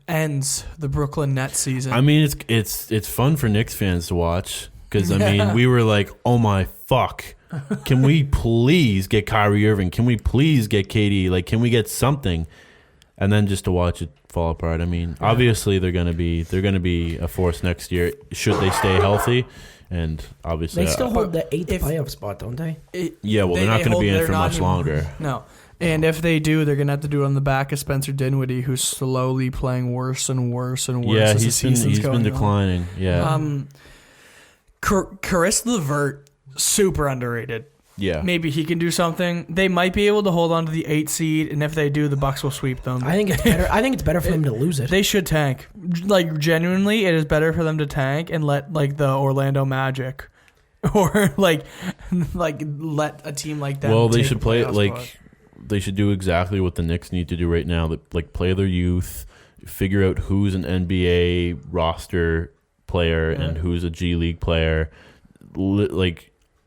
ends the Brooklyn Nets season. I mean, it's fun for Knicks fans to watch because, we were like, oh my fuck. Can we please get Kyrie Irving? Can we please get KD? Can we get something? And then just to watch it fall apart. I mean, obviously they're gonna be a force next year should they stay healthy, and obviously They still hold the 8th playoff spot, don't they? they're not going to be in it for much longer. No. And if they do, they're going to have to do it on the back of Spencer Dinwiddie, who's slowly playing worse and worse and worse as the season's going on. He's been declining. Yeah. Caris LeVert, super underrated. Yeah. Maybe he can do something. They might be able to hold on to the 8th seed, and if they do, the Bucks will sweep them. I think it's better for them to lose it. They should tank. Genuinely, it is better for them to tank and let the Orlando Magic or let a team like that. Well, they should play it they should do exactly what the Knicks need to do right now. Play their youth, figure out who's an NBA roster player and who's a G League player.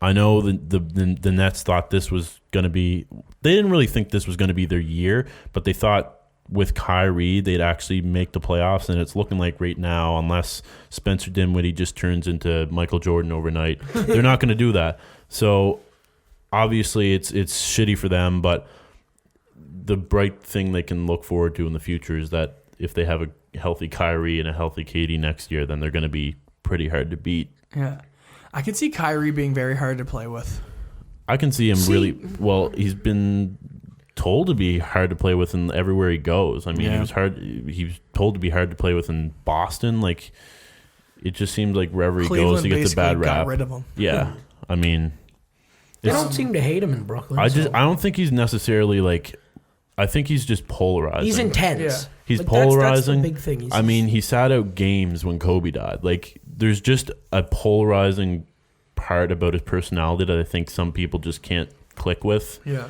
I know the Nets thought this was going to be... They didn't really think this was going to be their year, but they thought with Kyrie they'd actually make the playoffs, and it's looking like right now, unless Spencer Dinwiddie just turns into Michael Jordan overnight, they're not going to do that. So obviously it's shitty for them, but the bright thing they can look forward to in the future is that if they have a healthy Kyrie and a healthy KD next year, then they're going to be pretty hard to beat. Yeah. I can see Kyrie being very hard to play with. I can see him really well. He's been told to be hard to play with in everywhere he goes. I mean, he was told to be hard to play with in Boston. It just seems like wherever he goes, he gets a bad rap. Got rid of him. Yeah, I mean, They don't seem to hate him in Brooklyn. I don't think he's necessarily I think he's just polarizing. He's intense. Yeah. He's polarizing. That's the big thing. He sat out games when Kobe died. There's just a polarizing part about his personality that I think some people just can't click with. Yeah.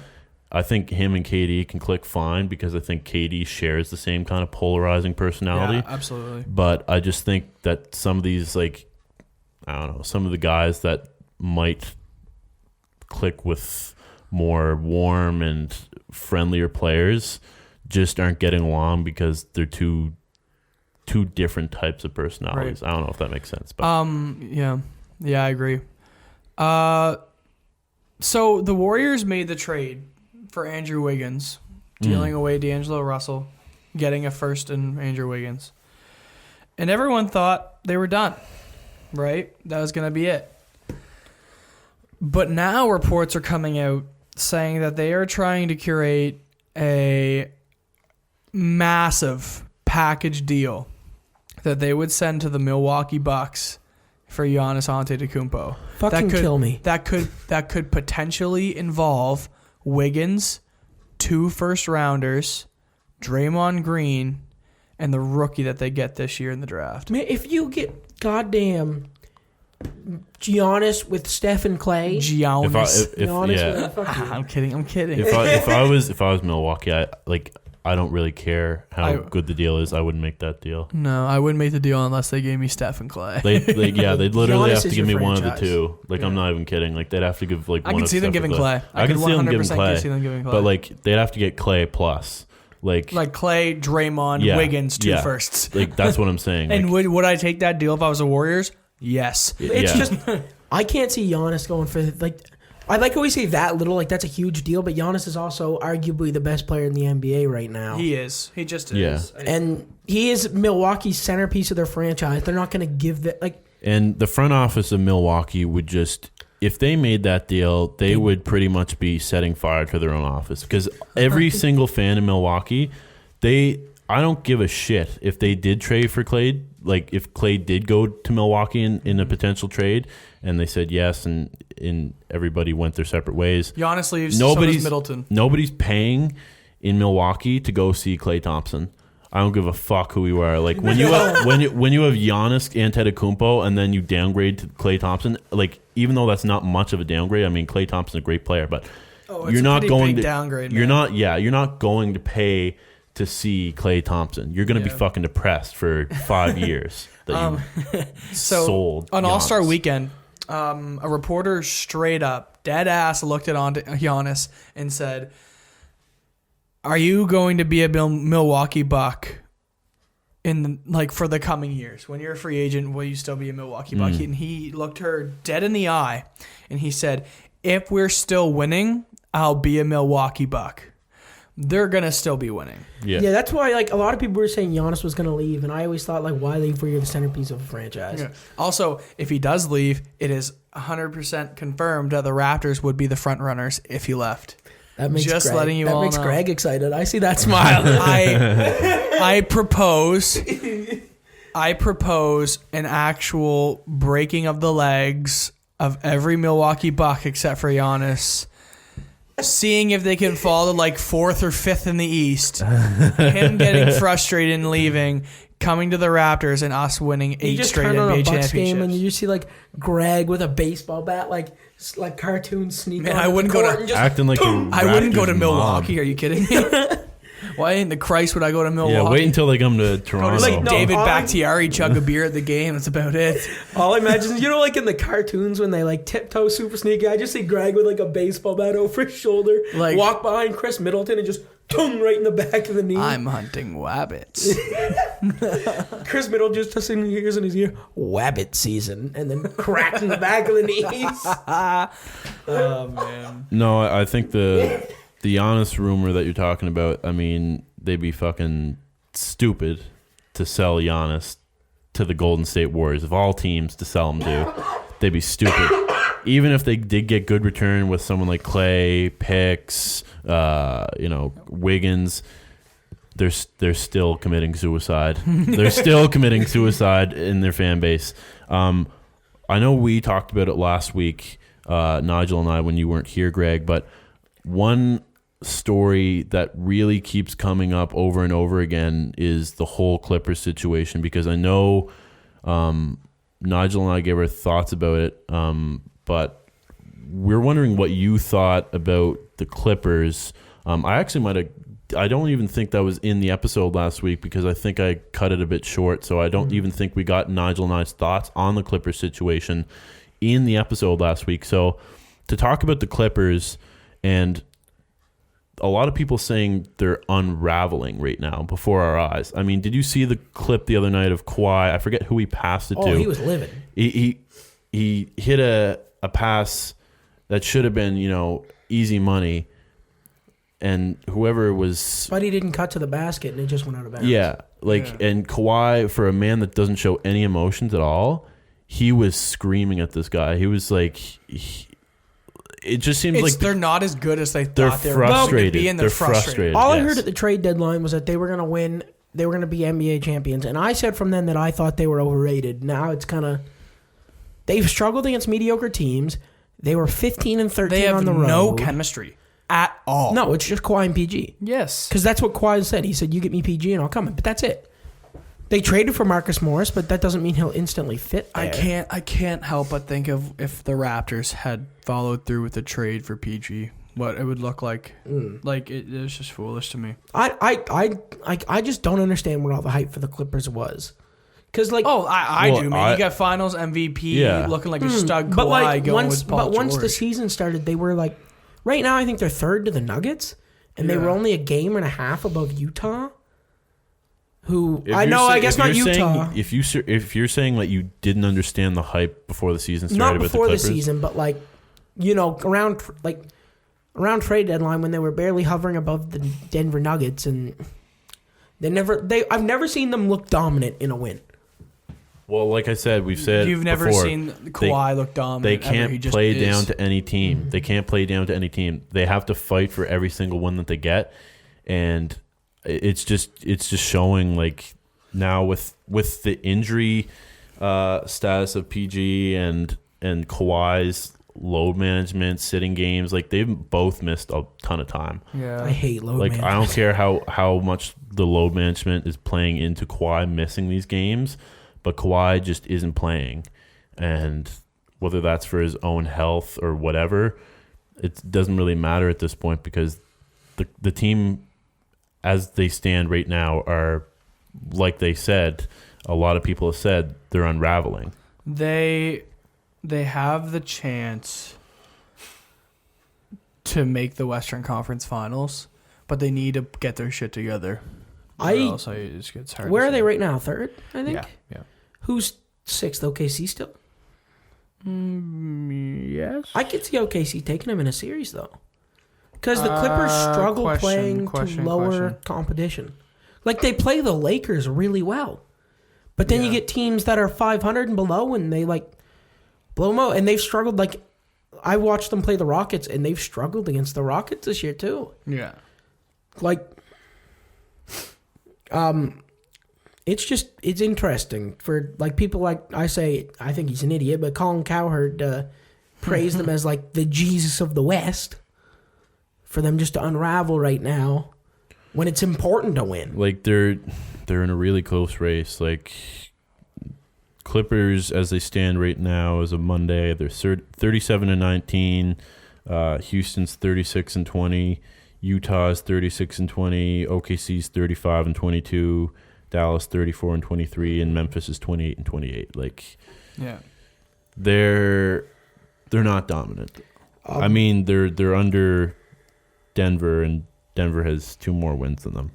I think him and KD can click fine because I think KD shares the same kind of polarizing personality. Yeah, absolutely. But I just think that some of these, some of the guys that might click with more warm and friendlier players just aren't getting along because they're two different types of personalities. Right. I don't know if that makes sense. But. Yeah, I agree. So the Warriors made the trade for Andrew Wiggins, dealing away D'Angelo Russell, getting a first in Andrew Wiggins. And everyone thought they were done, right? That was going to be it. But now reports are coming out saying that they are trying to curate a massive package deal that they would send to the Milwaukee Bucks for Giannis Antetokounmpo. Kill me. That could potentially involve Wiggins, 2 first-rounders, Draymond Green, and the rookie that they get this year in the draft. Man, if you get goddamn Giannis with Steph and Clay. Giannis. I'm kidding. If I was Milwaukee, I don't really care how good the deal is. I wouldn't make that deal. No, I wouldn't make the deal unless they gave me Steph and Clay. They'd literally have to give me one of the two. I'm not even kidding. They'd have to give one of I can see them giving Clay. I can see them giving Clay. But they'd have to get Clay plus. Like Clay, Draymond, Wiggins, 2 firsts. That's what I'm saying. And would I take that deal if I was the Warriors? Yes. It's just I can't see Giannis going for I like how we say that little, that's a huge deal, but Giannis is also arguably the best player in the NBA right now. He is. He just is. And he is Milwaukee's centerpiece of their franchise. They're not going to give that And the front office of Milwaukee would just, if they made that deal, they would pretty much be setting fire to their own office. Because every single fan in Milwaukee, I don't give a shit if they did trade for Clay. If Clay did go to Milwaukee in a potential trade, and they said yes, and everybody went their separate ways. Giannis leaves. So does Middleton. Nobody's paying in Milwaukee to go see Klay Thompson. I don't give a fuck who you are. When you have Giannis Antetokounmpo and then you downgrade to Klay Thompson, even though that's not much of a downgrade. I mean, Klay Thompson's a great player, but you're not going to downgrade. You're not going to pay to see Klay Thompson. You're going to be fucking depressed for 5 years that you sold. On All-Star Weekend, a reporter straight up, dead ass, looked at Giannis and said, "Are you going to be a Milwaukee Buck for the coming years? When you're a free agent, will you still be a Milwaukee Buck?" And he looked her dead in the eye and he said, "If we're still winning, I'll be a Milwaukee Buck." They're going to still be winning. Yeah, that's why a lot of people were saying Giannis was going to leave, and I always thought, why leave where you're the centerpiece of a franchise? Yeah. Also, if he does leave, it is 100% confirmed that the Raptors would be the front runners if he left. That makes Greg Greg excited. I see that smile. I propose an actual breaking of the legs of every Milwaukee Buck except for Giannis. Seeing if they can fall to 4th or 5th in the East, him getting frustrated and leaving, coming to the Raptors, and us winning 8 straight NBA championships. Game and you see Greg with a baseball bat, cartoon sneak. Man, I wouldn't go to acting like I wouldn't go to Milwaukee. Are you kidding me? Why in the Christ would I go to Milwaukee? Yeah, wait until they come to Toronto. David Bakhtiari, chug a beer at the game. That's about it. All I imagine is, in the cartoons when they tiptoe super sneaky, I just see Greg with a baseball bat over his shoulder, walk behind Chris Middleton and just right in the back of the knee. I'm hunting wabbits. Chris Middleton just hears in his ear, "Wabbit season," and then crack in the back of the knees. Oh man. No, I think the Giannis rumor that you're talking about, I mean, they'd be fucking stupid to sell Giannis to the Golden State Warriors. Of all teams to sell him to, they'd be stupid. Even if they did get good return with someone like Clay, Picks, Wiggins, they're still committing suicide. They're still committing suicide in their fan base. I know we talked about it last week, Nigel and I, when you weren't here, Greg, but one story that really keeps coming up over and over again is the whole Clippers situation, because I know Nigel and I gave our thoughts about it, but we're wondering what you thought about the Clippers. I don't even think that was in the episode last week, because I think I cut it a bit short, so I don't even think we got Nigel and I's thoughts on the Clippers situation in the episode last week. So to talk about the Clippers and a lot of people saying they're unraveling right now before our eyes. I mean, did you see the clip the other night of Kawhi? I forget who he passed it to. Oh, he was livid. He hit a pass that should have been, easy money, and whoever was... But he didn't cut to the basket, and it just went out of bounds. Yeah, and Kawhi, for a man that doesn't show any emotions at all, he was screaming at this guy. He was like... It just seems like they're not as good as they they're thought they were going to be, and they're frustrated. All I heard at the trade deadline was that they were going to win. They were going to be NBA champions, and I said from then that I thought they were overrated. Now it's kind of they've struggled against mediocre teams. They were 15 and 13 on the road. They have no chemistry at all. No, it's just Kawhi and PG. Yes, because that's what Kawhi said. He said, "You get me PG, and I'll come in." But that's it. They traded for Marcus Morris, but that doesn't mean he'll instantly fit there. I can't help but think of if the Raptors had followed through with the trade for PG, what it would look like. Like it's just foolish to me. I just don't understand what all the hype for the Clippers was. Because I do, man. You got Finals MVP looking like a stud Kawhi going with Paul George. Once the season started, they were like, right now I think they're third to the Nuggets, and they were only a game and a half above Utah. I guess not Utah. If you're saying like you didn't understand the hype before the season started, not before with the season, but around trade deadline when they were barely hovering above the Denver Nuggets, and I've never seen them look dominant in a win. Well, like I said, you've never before, seen Kawhi look dominant. They can't play down to any team. They can't play down to any team. They have to fight for every single one that they get, and it's just showing like now with the injury status of PG and Kawhi's load management, sitting games, like they've both missed a ton of time. Yeah, I hate load management. I don't care how much the load management is playing into Kawhi missing these games, but Kawhi just isn't playing, and whether that's for his own health or whatever, it doesn't really matter at this point because the team, as they stand right now, are, like they said, a lot of people have said, they're unraveling. They have the chance to make the Western Conference Finals, but they need to get their shit together. Else it just gets hard. Where are they right now? Third, I think? Yeah. Who's sixth? OKC still? Yes. I could see OKC taking them in a series, though. Because the Clippers struggle playing to lower competition. Like, they play the Lakers really well. But then you get teams that are 500 and below, and they, like, blow them out. And they've struggled, like, I watched them play the Rockets, and they've struggled against the Rockets this year, too. Yeah. Like, it's interesting for, like, people like, I think he's an idiot, but Colin Cowherd praised them as, like, the Jesus of the West. For them just to unravel right now when it's important to win. Like they're in a really close race. Like Clippers, as they stand right now, as of Monday, they're 37-19. Houston's 36-20. Utah's 36-20. OKC's 35-22. Dallas 34-23, and Memphis is 28-28. Like, they're not dominant. I mean, they're under Denver, and Denver has 2 more wins than them.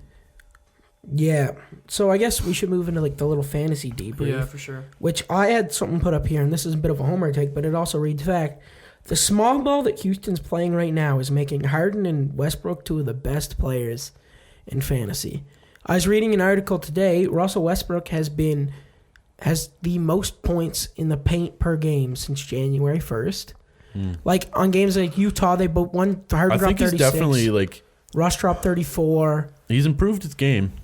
Yeah. So I guess we should move into like the little fantasy debrief. Yeah, for sure. Which I had something put up here, and this is a bit of a homer take, but it also reads fact. The small ball that Houston's playing right now is making Harden and Westbrook 2 of the best players in fantasy. I was reading an article today. Russell Westbrook has the most points in the paint per game since January 1st. Like on games like Utah, they both won. Harden dropped 36. He's definitely like Russ dropped 34. He's improved his game.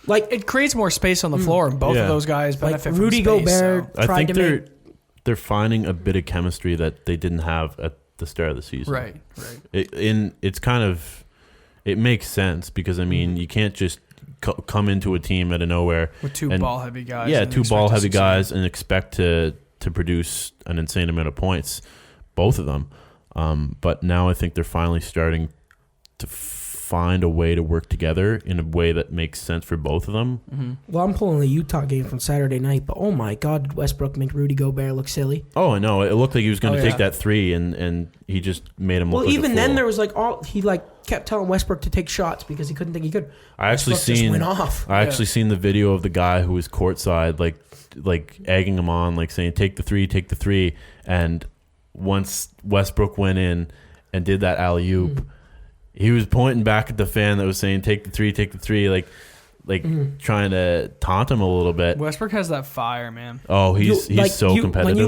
Like it creates more space on the floor, and both of those guys benefit like Rudy from space. Gobert tried to make. They're finding a bit of chemistry that they didn't have at the start of the season. Right. It's kind of, it makes sense because I mean you can't just come into a team out of nowhere with 2 ball heavy guys. Yeah, 2 ball heavy guys and expect to produce an insane amount of points. Both of them, but now I think they're finally starting to find a way to work together in a way that makes sense for both of them. Mm-hmm. Well, I'm pulling the Utah game from Saturday night, but oh my God, did Westbrook make Rudy Gobert look silly? Oh, I know. It looked like he was going to take that three, and he just made him look like a even fool. then, there was he kept telling Westbrook to take shots because he couldn't think he could. I actually Westbrook just went off. I actually seen the video of the guy who was courtside, like egging him on, like saying, take the three. And once Westbrook went in and did that alley-oop, he was pointing back at the fan that was saying, take the three, like trying to taunt him a little bit. Westbrook has that fire, man. Oh, he's so competitive. When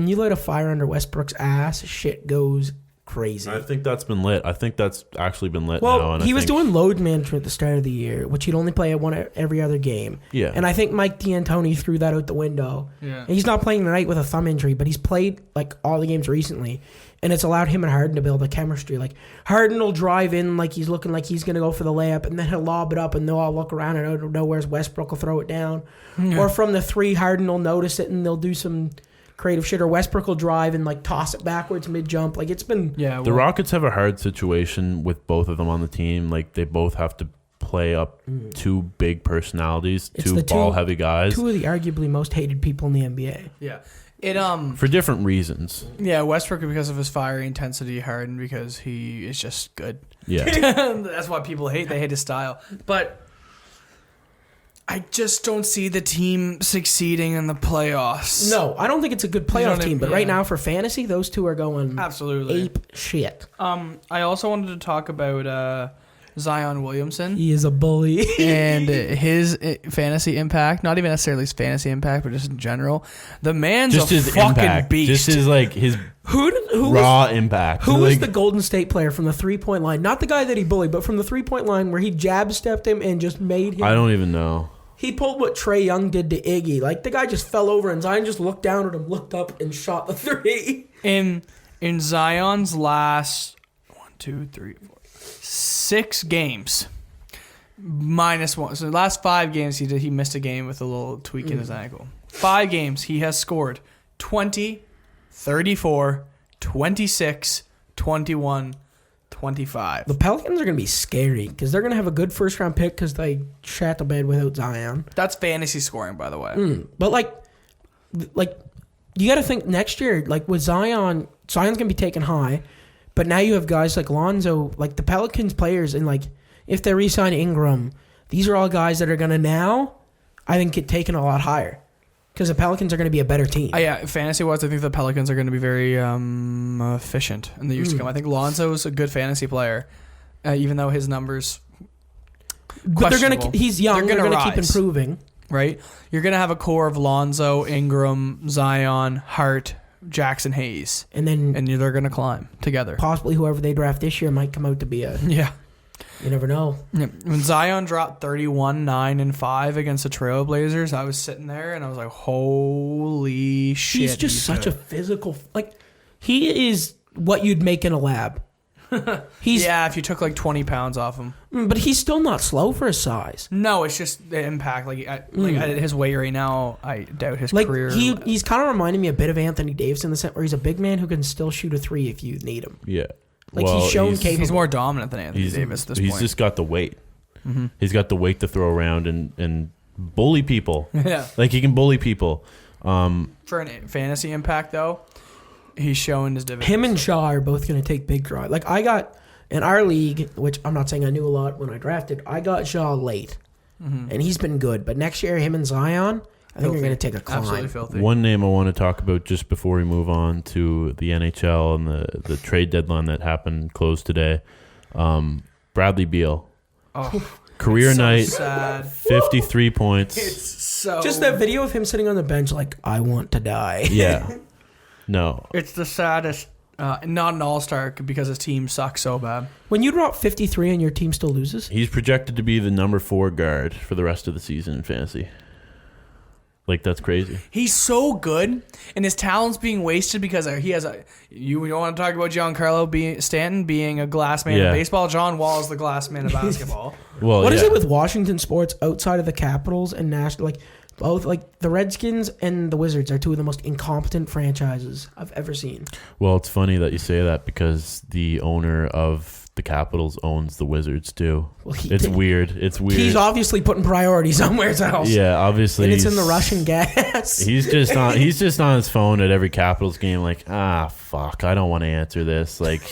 you light a fire under Westbrook's ass, shit goes crazy. I think that's been lit. I think that's actually been lit well, now. And he was doing load management at the start of the year, which he'd only play at every other game. Yeah. And I think Mike D'Antoni threw that out the window. Yeah. And he's not playing tonight with a thumb injury, but he's played all the games recently. And it's allowed him and Harden to build a chemistry. Like, Harden will drive in like he's looking like he's going to go for the layup, and then he'll lob it up, and they'll all look around and out of nowhere Westbrook will throw it down. Yeah. Or from the three, Harden will notice it, and they'll do some creative shit. Or Westbrook will drive and toss it backwards mid-jump. It's been... Yeah. The Rockets have a hard situation with both of them on the team. They both have to play up two big personalities, two ball-heavy guys. Two of the arguably most hated people in the NBA. Yeah. For different reasons. Yeah, Westbrook because of his fiery intensity, Harden because he is just good. Yeah. That's why people hate. They hate his style. But I just don't see the team succeeding in the playoffs. No, I don't think it's a good playoff team. But right now for fantasy, those two are going absolutely ape shit. I also wanted to talk about Zion Williamson. He is a bully. And his fantasy impact, not even necessarily his fantasy impact, but just in general. The man's just a his fucking impact. beast. Just his who raw impact. Who was the Golden State player from the 3-point line? Not the guy that he bullied, but from the 3-point line where he jab stepped him and just made him. I don't even know. He pulled what Trae Young did to Iggy. The guy just fell over and Zion just looked down at him, looked up, and shot the three. In Zion's last 6 games. -1. So the last 5 games he missed a game with a little tweak in his ankle. 5 games he has scored 20, 34, 26, 21, 25. The Pelicans are going to be scary because they're going to have a good first-round pick because they shat the bed without Zion. That's fantasy scoring, by the way. But you got to think next year, with Zion's going to be taken high, but now you have guys like Lonzo, the Pelicans players, and if they re-sign Ingram, these are all guys that are going to now, I think, get taken a lot higher because the Pelicans are going to be a better team. Yeah, fantasy-wise, I think the Pelicans are going to be very efficient in the years to come. I think Lonzo's a good fantasy player, even though his numbers but he's young. They're going to keep improving. Right? You're going to have a core of Lonzo, Ingram, Zion, Hart, Jackson Hayes. And they're going to climb together. Possibly whoever they draft this year might come out to be a... Yeah. You never know. Yeah. When Zion dropped 31, 9, and 5 against the Trailblazers, I was sitting there and I was like, holy shit. He's just such a physical... he is what you'd make in a lab. Yeah, if you took 20 pounds off him. But he's still not slow for his size. No, it's just the impact. At his weight right now, I doubt his career. He's kind of reminding me a bit of Anthony Davis in the sense where he's a big man who can still shoot a 3 if you need him. Yeah. He's shown capable. He's more dominant than Anthony Davis at this point. He's just got the weight. Mm-hmm. He's got the weight to throw around and bully people. Yeah. He can bully people. For an fantasy impact, though, he's showing his dividends. Him and Shaw are both going to take big drive. I got, in our league, which I'm not saying I knew a lot when I drafted, I got Shaw late. Mm-hmm. And he's been good. But next year, him and Zion... I think they're going to take a climb. Absolutely filthy. One name I want to talk about just before we move on to the NHL and the trade deadline that closed today. Bradley Beal. Oh, career night, sad. 53 points. It's so... Just that video of him sitting on the bench I want to die. Yeah. No. It's the saddest. Not an all-star because his team sucks so bad. When you drop 53 and your team still loses? He's projected to be the number 4 guard for the rest of the season in fantasy. That's crazy. He's so good, and his talent's being wasted because he has a... You don't want to talk about Giancarlo Stanton being a glass man in baseball? John Wall is the glass man of basketball. Well, what is it with Washington sports outside of the Capitals and national... both, the Redskins and the Wizards are two of the most incompetent franchises I've ever seen. Well, it's funny that you say that because the owner of the Capitals owns the Wizards too. Well, It's weird. He's obviously putting priorities somewhere else. Yeah, obviously. And it's in the Russian gas. He's just on his phone at every Capitals game like, fuck, I don't want to answer this. Like,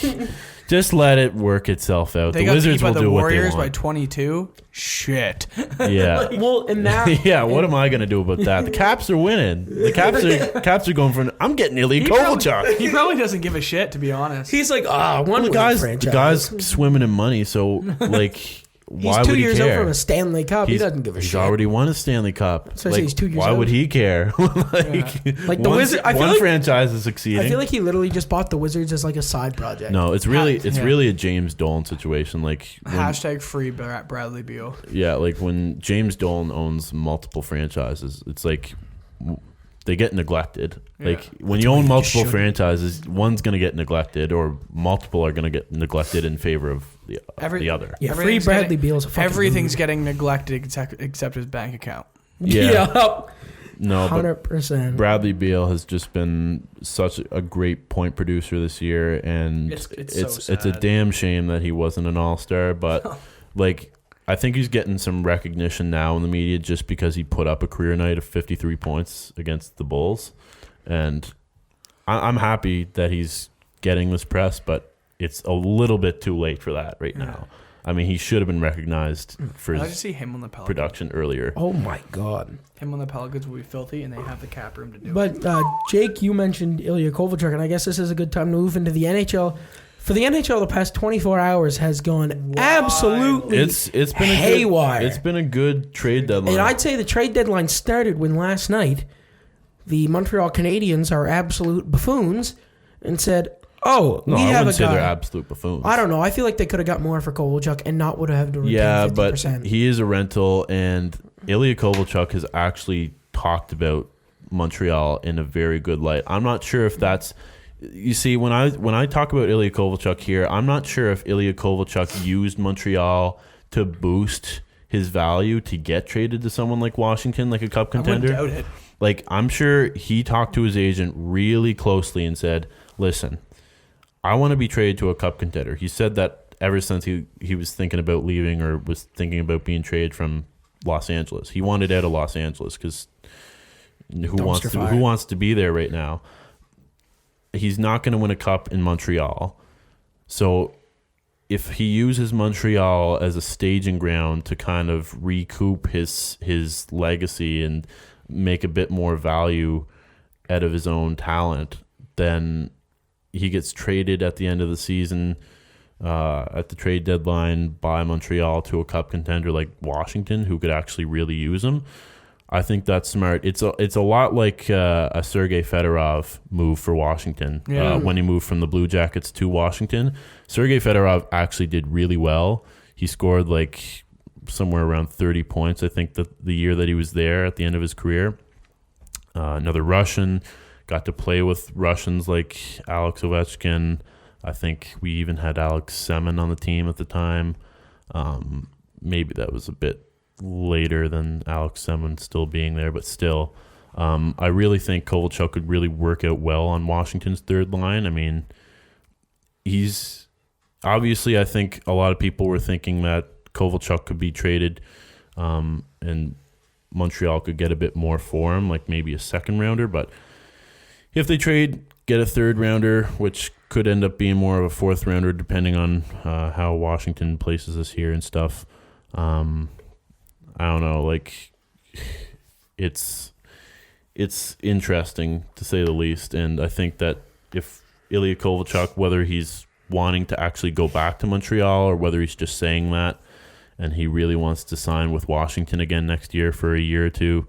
just let it work itself out. They The got Wizards beat by will the do Warriors what they by want. 22. Shit. Yeah. Well, and that. Yeah, what am I going to do about that? The Caps are winning. The Caps are going for I'm getting Ilya Kovalchuk. He probably doesn't give a shit, to be honest. He's like, one The winning guy's franchise. swimming in money, so like why He's 2 would he years care? out from a Stanley Cup. He doesn't give a He's shit. already won a Stanley Cup. So I say he's 2 years why out. would he care? Like the one, Wizard- I feel one like- franchise is succeeding. I feel like he literally just bought the Wizards as like a side project. no, it's really Yeah. really a James Dolan situation. Like when, Hashtag free Bradley Beal. yeah, like when James Dolan owns multiple franchises, it's like they get neglected. Like when you own multiple franchises, one's going to get neglected, or multiple are going to get neglected in favor of the other. Yeah, free Everything's Bradley getting- Beal's a fucking Everything's loser. getting neglected except his bank account. Yeah. No, but 100%. Bradley Beal has just been such a great point producer this year, and It's so it's a sad. damn shame that he wasn't an all-star. But like, I think he's getting some recognition now in the media just because he put up a career night of 53 points against the Bulls, and I'm happy that he's getting this press, but it's a little bit too late for that right now. I mean, he should have been recognized for I'd like to his see him on the Pelicans. production earlier. Oh my God. Him on the Pelicans will be filthy, and they have the cap room to do it. But Jake, you mentioned Ilya Kovalchuk, and I guess this is a good time to move into the NHL. For the NHL, the past 24 hours has gone absolutely It's been a haywire. It's been a good trade deadline. And I'd say the trade deadline started when last night the Montreal Canadiens are absolute buffoons and said, no, we I have a wouldn't say guy. they're absolute buffoons. I don't know. I feel like they could have got more for Kovalchuk and not would have to retain Yeah, 50%. but he is a rental, and Ilya Kovalchuk has actually talked about Montreal in a very good light. I'm not sure if that's. You see, when I talk about Ilya Kovalchuk here, I'm not sure if Ilya Kovalchuk used Montreal to boost his value to get traded to someone like Washington, like a cup I wouldn't contender. doubt it. Like, I'm sure he talked to his agent really closely and said, listen, I want to be traded to a cup contender. He said that ever since he was thinking about leaving or was thinking about being traded from Los Angeles. He wanted out of Los Angeles because who wants to be there right now? He's not going to win a cup in Montreal. So if he uses Montreal as a staging ground to kind of recoup his legacy and make a bit more value out of his own talent, then he gets traded at the end of the season at the trade deadline by Montreal to a cup contender like Washington, who could actually really use him. I think that's smart. It's a lot like a Sergei Fedorov move for Washington when he moved from the Blue Jackets to Washington. Sergei Fedorov actually did really well. He scored like somewhere around 30 points, I think, the year that he was there at the end of his career. Another Russian, got to play with Russians like Alex Ovechkin. I think we even had Alex Semin on the team at the time. Maybe that was a bit later than Alex Semin still being there, but still, I really think Kovalchuk could really work out well on Washington's third line. I mean, he's obviously, I think a lot of people were thinking that Kovalchuk could be traded and Montreal could get a bit more for him, like maybe a second rounder, but if they trade, get a third rounder, which could end up being more of a fourth rounder depending on how Washington places us here and stuff. I don't know, like it's interesting to say the least, and I think that if Ilya Kovalchuk, whether he's wanting to actually go back to Montreal or whether he's just saying that and he really wants to sign with Washington again next year for a year or two,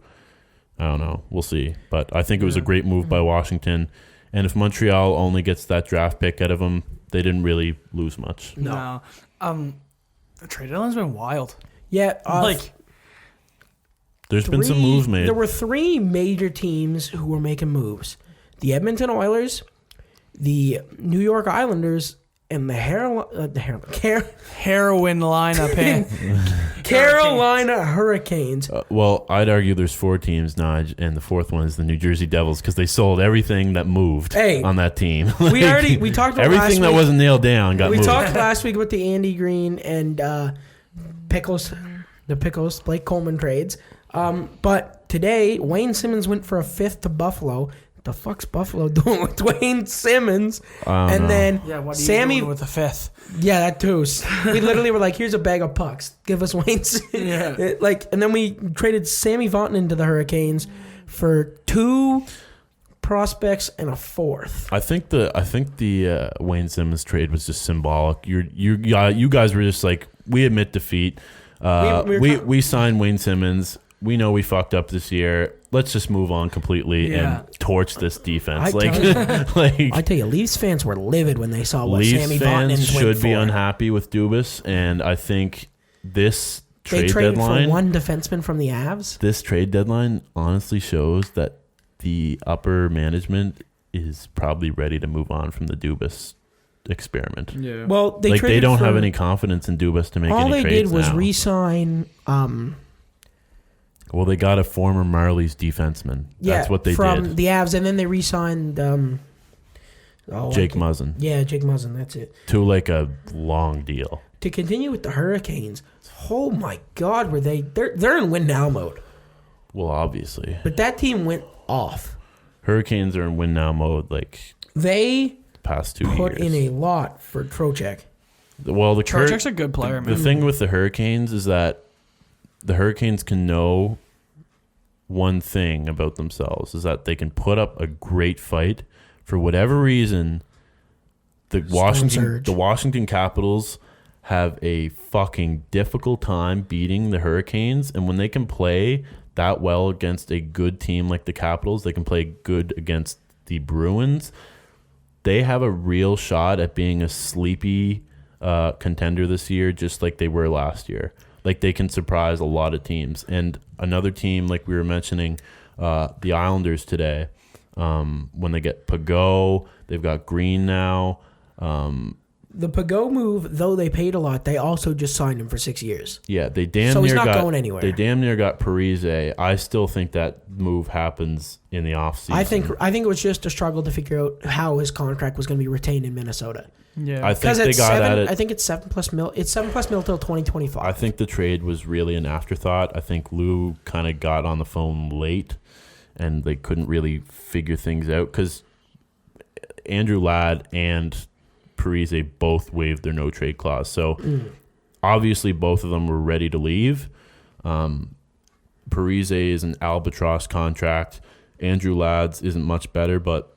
I don't know. We'll see. But I think it was a great move by Washington, and if Montreal only gets that draft pick out of them, they didn't really lose much. No. The trade deadline's been wild. Yeah, There's been some moves made. There were three major teams who were making moves: the Edmonton Oilers, the New York Islanders, and the heroin lineup. Carolina Hurricanes. Well, I'd argue there's 4 teams, Nige, and the 4th one is the New Jersey Devils because they sold everything that moved on that team. We talked about everything that wasn't nailed down got moved. We talked last week about the Andy Green and Pickles, Blake Coleman trades. But today, Wayne Simmons went for a 5th to Buffalo. The fuck's Buffalo doing with Wayne Simmons? And then Sammy with the 5th. Yeah, that too. We literally were like, "Here's a bag of pucks. Give us Wayne." And then we traded Sammy Vatanen to the Hurricanes for 2 prospects and a 4th. I think the Wayne Simmons trade was just symbolic. You guys were just like, we admit defeat. We signed Wayne Simmons. We know we fucked up this year. Let's just move on completely and torch this defense. I tell you, Leafs fans were livid when they saw what Sammy Vatanen went for. Leafs fans should be unhappy with Dubas, and I think this trade traded deadline for 1 defenseman from the Avs. This trade deadline honestly shows that the upper management is probably ready to move on from the Dubas experiment. Yeah. Well, they don't have any confidence in Dubas to make any trades. All they did was re-sign. Well, they got a former Marlies defenseman. That's what they did. From the Avs, and then they re-signed Jake Muzzin. Yeah, Jake Muzzin, that's it. To like a long deal. To continue with the Hurricanes, oh my God, they're in win now mode. Well, obviously. But that team went off. Hurricanes are in win now mode they past 2 years. Put in a lot for Trocheck. Well, Trocheck's a good player, man. The thing with the Hurricanes is that the Hurricanes can know one thing about themselves, is that they can put up a great fight. For whatever reason, the Washington Capitals have a fucking difficult time beating the Hurricanes, and when they can play that well against a good team like the Capitals, they can play good against the Bruins. They have a real shot at being a sleepy contender this year, just like they were last year. Like, they can surprise a lot of teams. And another team, like we were mentioning, the Islanders today, when they get Pageau, they've got Green now. The Pageau move, though they paid a lot, they also just signed him for 6 years. Yeah, they he's not going anywhere. They damn near got Parise. I still think that move happens in the offseason. I think it was just a struggle to figure out how his contract was going to be retained in Minnesota. Yeah, I think they got at it. I think it's $7+ million. It's $7+ million till 2025. I think the trade was really an afterthought. I think Lou kind of got on the phone late, and they couldn't really figure things out because Andrew Ladd and Parise both waived their no trade clause. So obviously both of them were ready to leave. Parise is an albatross contract. Andrew Ladd's isn't much better, but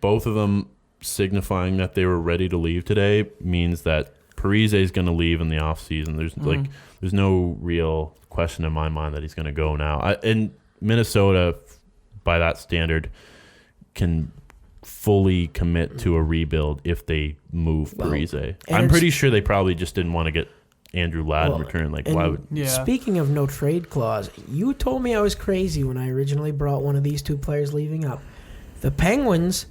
both of them signifying that they were ready to leave today means that Parise is going to leave in the offseason. There's no real question in my mind that he's going to go now. And Minnesota, by that standard, can fully commit to a rebuild if they move Parise. I'm pretty sure they probably just didn't want to get Andrew Ladd in return. Why would? Yeah. Speaking of no trade clause, you told me I was crazy when I originally brought one of these 2 players leaving up. The Penguins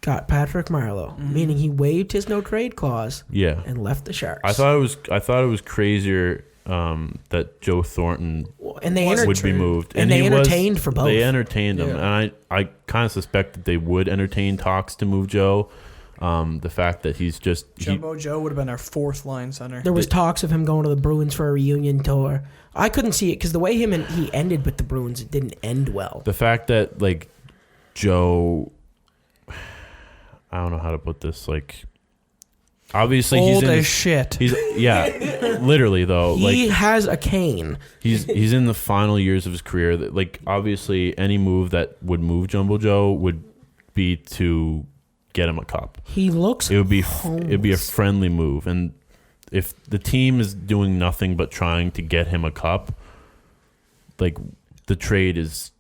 got Patrick Marleau, meaning he waived his no trade clause. Yeah. And left the Sharks. I thought it was crazier that Joe Thornton would be moved, and they entertained for both. They entertained him, and I kind of suspect that they would entertain talks to move Joe. The fact that he's just Jumbo Joe would have been our 4th line center. There was talks of him going to the Bruins for a reunion tour. I couldn't see it because the way he ended with the Bruins, it didn't end well. The fact that Joe, I don't know how to put this. Obviously, old he's in as shit. He's literally though. He has a cane. He's in the final years of his career. That obviously any move that would move Jumbo Joe would be to get him a cup. He looks. It'd be a homeless. friendly move, and if the team is doing nothing but trying to get him a cup, the trade is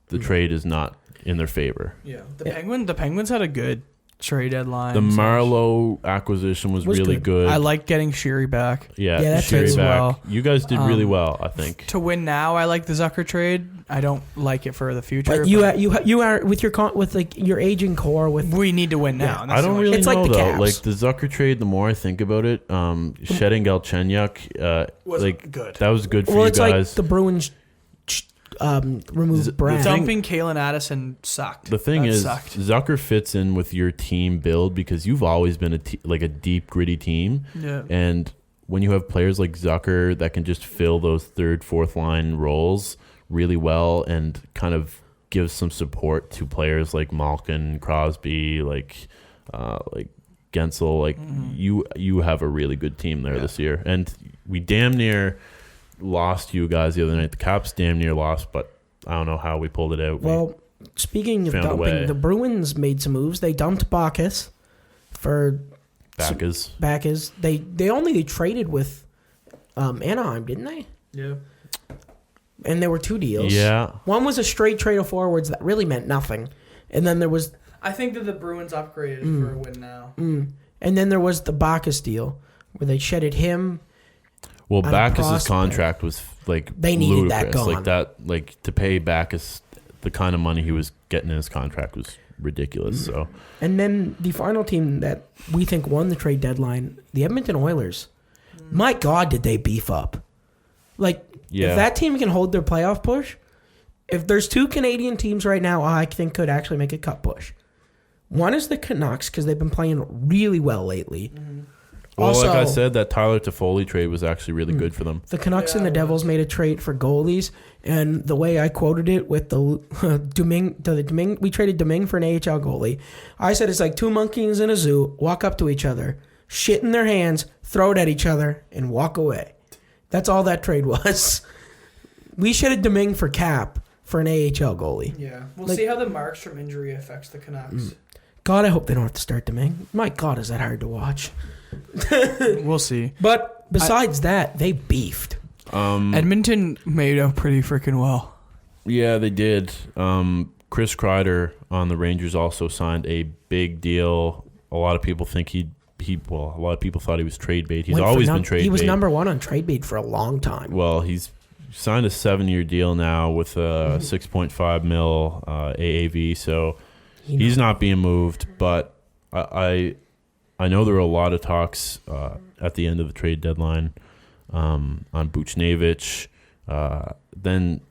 not in their favor. Yeah, the Penguins had a good trade deadline. The Marlowe acquisition was really good. I like getting Sheary back. Yeah, that's Sheary as back. well. You guys did really well, I think. To win now, I like the Zucker trade. I don't like it for the future. But you are with your aging core. With we need to win now. Yeah. I don't really It's know like the though. Caps. Like the Zucker trade, the more I think about it, shedding Galchenyuk, Was like good. that was good for well, you it's guys. like the Bruins removed Brad. Dumping Kalen Addison sucked. The thing That is, sucked. Zucker fits in with your team build because you've always been a deep, gritty team. Yeah. And when you have players like Zucker that can just fill those third, fourth line roles really well and kind of give some support to players like Malkin, Crosby, like Gensel, like you have a really good team there this year. And we damn near lost you guys the other night. The Caps damn near lost, but I don't know how we pulled it out. Well, speaking of found a way. dumping, the Bruins made some moves. They dumped Bacchus for Bacchus. They traded with Anaheim, didn't they? Yeah. And there were two deals. Yeah. One was a straight trade of forwards that really meant nothing, and then there was I think that the Bruins upgraded for a win now. and then there was the Bacchus deal where they shedded him. Well, on a Bacchus's prospect. contract was like They needed that ludicrous. gone. Like to pay Bacchus the kind of money he was getting in his contract was ridiculous. So And then the final team that we think won the trade deadline, the Edmonton Oilers. My God, did they beef up? Like, Yeah. if that team can hold their playoff push, if there's two Canadian teams right now I think could actually make a cup push. One is the Canucks because they've been playing really well lately. well, Also, like I said, that Tyler Toffoli trade was actually really good for them. the Canucks and the Devils made a trade for goalies, and the way I quoted it with the we traded Domingue for an AHL goalie. I said it's like two monkeys in a zoo walk up to each other, shit in their hands, throw it at each other, and walk away. That's all that trade was. We shedded Domingue for Cap for an AHL goalie. Yeah. We'll Like- see how the marks from injury affects the Canucks. God, I hope they don't have to start Domingue. My God, is that hard to watch? We'll see. But besides that, they beefed. Edmonton made out pretty freaking well. Yeah, they did. Chris Kreider on the Rangers also signed a big deal. A lot of people think a lot of people thought he was trade bait. He's Went for always been trade bait. He was number one on trade bait for a long time. Well, he's signed a 7-year deal now with a 6.5 mil AAV, so he's not being moved. But I know there were a lot of talks at the end of the trade deadline on Buchnevich. Then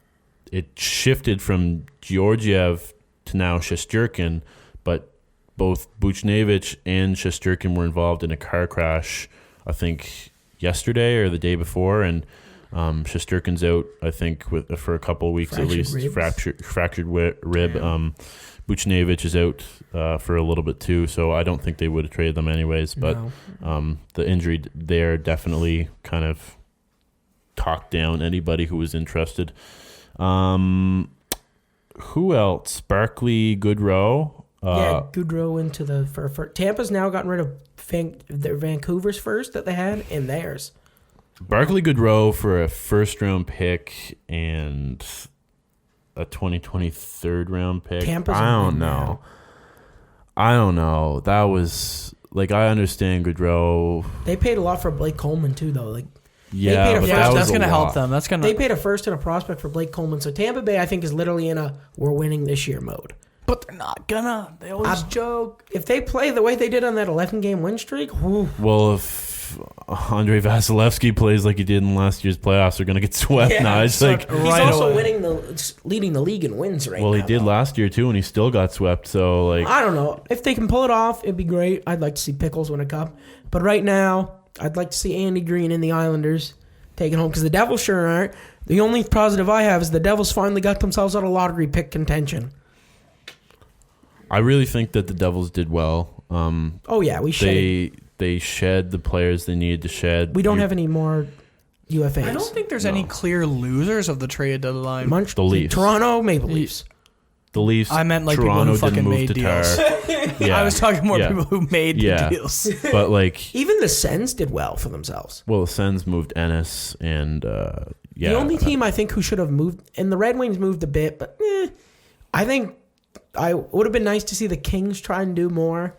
it shifted from Georgiev to now Shesterkin, but both Buchnevich and Shesterkin were involved in a car crash, I think, yesterday or the day before, and Shesterkin's out, I think, for a couple of weeks Fractured at least. ribs. Fractured rib. Buchnevich is out for a little bit too, so I don't think they would have traded them anyways. But the injury there definitely kind of talked down anybody who was interested. Who else? Barkley, Goodrow. Goodrow into the for Tampa's now gotten rid of their Vancouver's first that they had and theirs. Barkley, Goodrow for a first-round pick and a 2023 round pick. Tampa's I don't in know. now. I don't know. That was like, I understand Goodrow. They paid a lot for Blake Coleman too, though. Like Yeah, paid a but first- that was that's a going to help lot. them. That's going they to. paid a first and a prospect for Blake Coleman. So Tampa Bay, I think, is literally in a we're winning this year mode. But they're not gonna. They always joke. If they play the way they did on that 11-game win streak, whew, Well, if Andrei Vasilevsky plays like he did in last year's playoffs, they're going to get swept. Now it's like, he's right also away. leading the league in wins right now. well, he did though. last year too, and he still got swept. So like, I don't know. If they can pull it off, it'd be great. I'd like to see Pickles win a cup. But right now, I'd like to see Andy Green and the Islanders take it home because the Devils sure aren't. The only positive I have is the Devils finally got themselves out of lottery pick contention. I really think that the Devils did well. Oh, yeah, we should. They shed the players they needed to shed. We don't have any more UFAs. I don't think there's any clear losers of the trade deadline. The Leafs. Toronto Maple Leafs. The Leafs. I meant like Toronto people who didn't fucking move made to deals. Yeah, I was talking more yeah. people who made Yeah. the deals. But like, Even the Sens did well for themselves. well, the Sens moved Ennis, and yeah, The only team I think who should have moved, and the Red Wings moved a bit, but I think I would have been nice to see the Kings try and do more.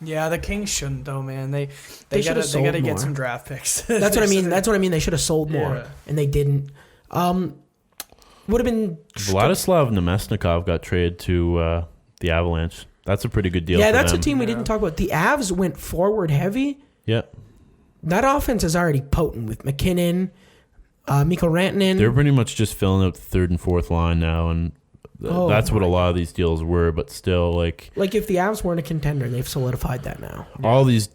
Yeah, the Kings shouldn't though, man. They should have sold gotta more. get some draft picks. That's what I mean. That's what I mean. They should have sold more, Yeah. and they didn't. Would have been. Vladislav Nemesnikov got traded to the Avalanche. That's a pretty good deal. Yeah, for that's them. a team we didn't talk about. The Avs went forward heavy. Yeah, That offense is already potent with McKinnon, Mikko Rantanen. they're pretty much just filling out the third and fourth line now, and that's what a lot of these deals were. But still, like if the Avs weren't a contender, they've solidified that now. all these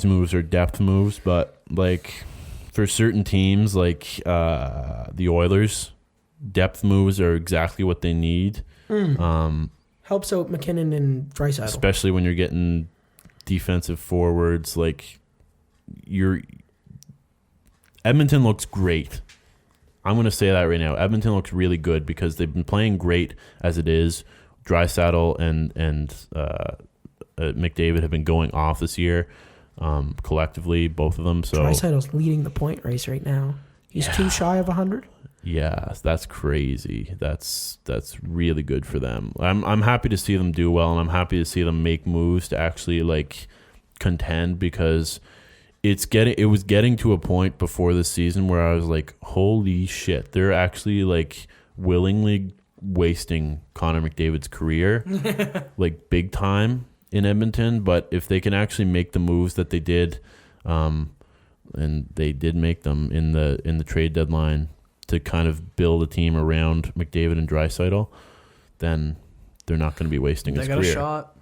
moves are depth moves, but like for certain teams, like the Oilers, depth moves are exactly what they need. Helps out McKinnon and Draisaitl. Especially when you're getting defensive forwards. Like Edmonton looks great. I'm going to say that right now. Edmonton looks really good because they've been playing great as it is. Draisaitl and McDavid have been going off this year collectively, both of them. So Draisaitl's leading the point race right now. He's too shy of 100. yeah, that's crazy. That's really good for them. I'm happy to see them do well, and I'm happy to see them make moves to actually like contend because it was getting to a point before this season where I was like, holy shit, they're actually like willingly wasting Connor McDavid's career like big time in Edmonton. But if they can actually make the moves that they did, and they did make them in the trade deadline to kind of build a team around McDavid and Draisaitl, then they're not going to be wasting his They got career. a shot.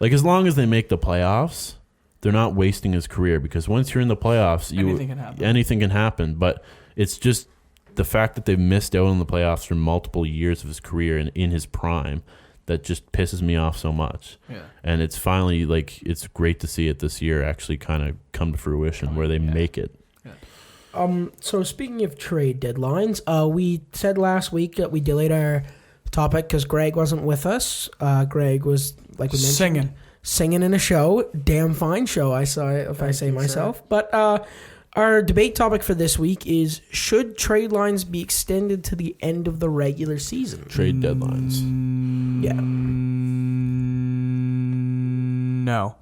Like as long as they make the playoffs, they're not wasting his career because once you're in the playoffs, anything can happen. But it's just the fact that they've missed out on the playoffs for multiple years of his career and in his prime that just pisses me off so much. Yeah. And it's finally like it's great to see it this year actually kind of come to fruition where they make it. So speaking of trade deadlines, we said last week that we delayed our topic because Greg wasn't with us. Greg was, like we mentioned, singing in a show. Damn fine show, I say myself. But our debate topic for this week is: should trade lines be extended to the end of the regular season? Trade deadlines. Yeah. No.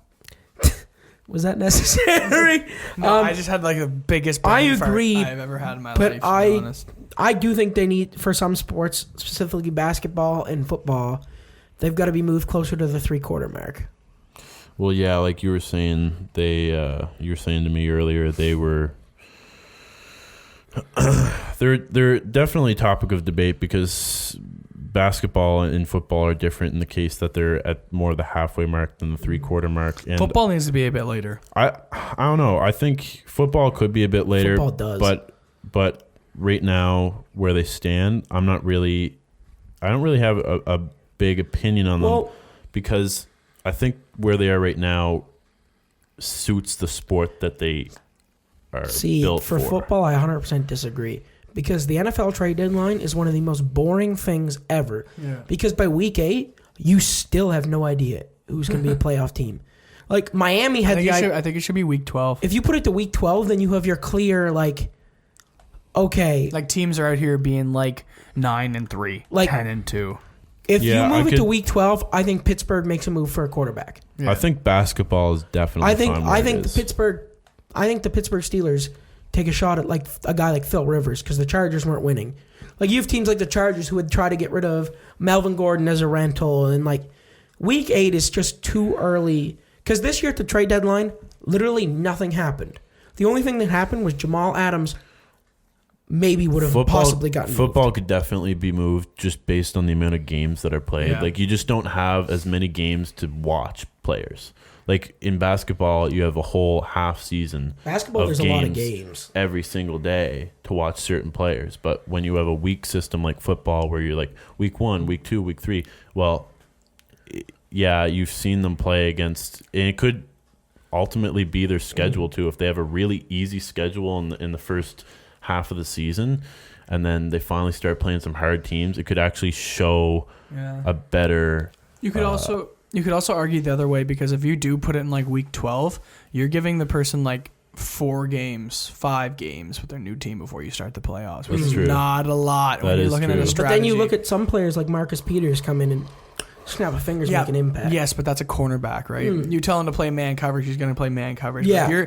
Was that necessary? No, I just had like the biggest I brain fart agree, I've ever had in my but life, to be honest. I do think they need, for some sports, specifically basketball and football, they've got to be moved closer to the 3/4 mark. Well, yeah, like you were saying, you were saying to me earlier, they're definitely a topic of debate because basketball and football are different in the case that they're at more of the halfway mark than the 3/4 mark. And Football needs to be a bit later. I don't know. I think football could be a bit later. Football does. But right now where they stand, I don't really have a big opinion on them because I think where they are right now suits the sport that they are built for. For football, I 100% disagree. Because the NFL trade deadline is one of the most boring things ever. Yeah. Because by week 8, you still have no idea who's going to be a playoff team. Like Miami had I think it should be week 12. If you put it to week 12, then you have your clear okay. Like teams are out here being like 9-3, Like 10-2. If you move it to week 12, I think Pittsburgh makes a move for a quarterback. Yeah. I think basketball is definitely. I think the Pittsburgh Steelers take a shot at like a guy like Phil Rivers because the Chargers weren't winning. Like you have teams like the Chargers who would try to get rid of Melvin Gordon as a rental, and like week 8 is just too early because this year at the trade deadline, literally nothing happened. The only thing that happened was Jamal Adams maybe would have possibly gotten football moved. Could definitely be moved just based on the amount of games that are played. Yeah. Like you just don't have as many games to watch players. Like in basketball, you have a whole half season. Basketball, there's a lot of games every single day to watch certain players. But when you have a week system like football, where you're like week 1, week 2, week 3, well, yeah, you've seen them play against, and it could ultimately be their schedule too. If they have a really easy schedule in the first half of the season, and then they finally start playing some hard teams, it could actually show a better. You could also argue the other way because if you do put it in like week 12, you're giving the person like 4 games, 5 games with their new team before you start the playoffs, which is not a lot when you're looking at a strategy. But then you look at some players like Marcus Peters come in and snap of fingers make an impact. Yes, but that's a cornerback, right? You tell him to play man coverage, he's going to play man coverage. Yeah.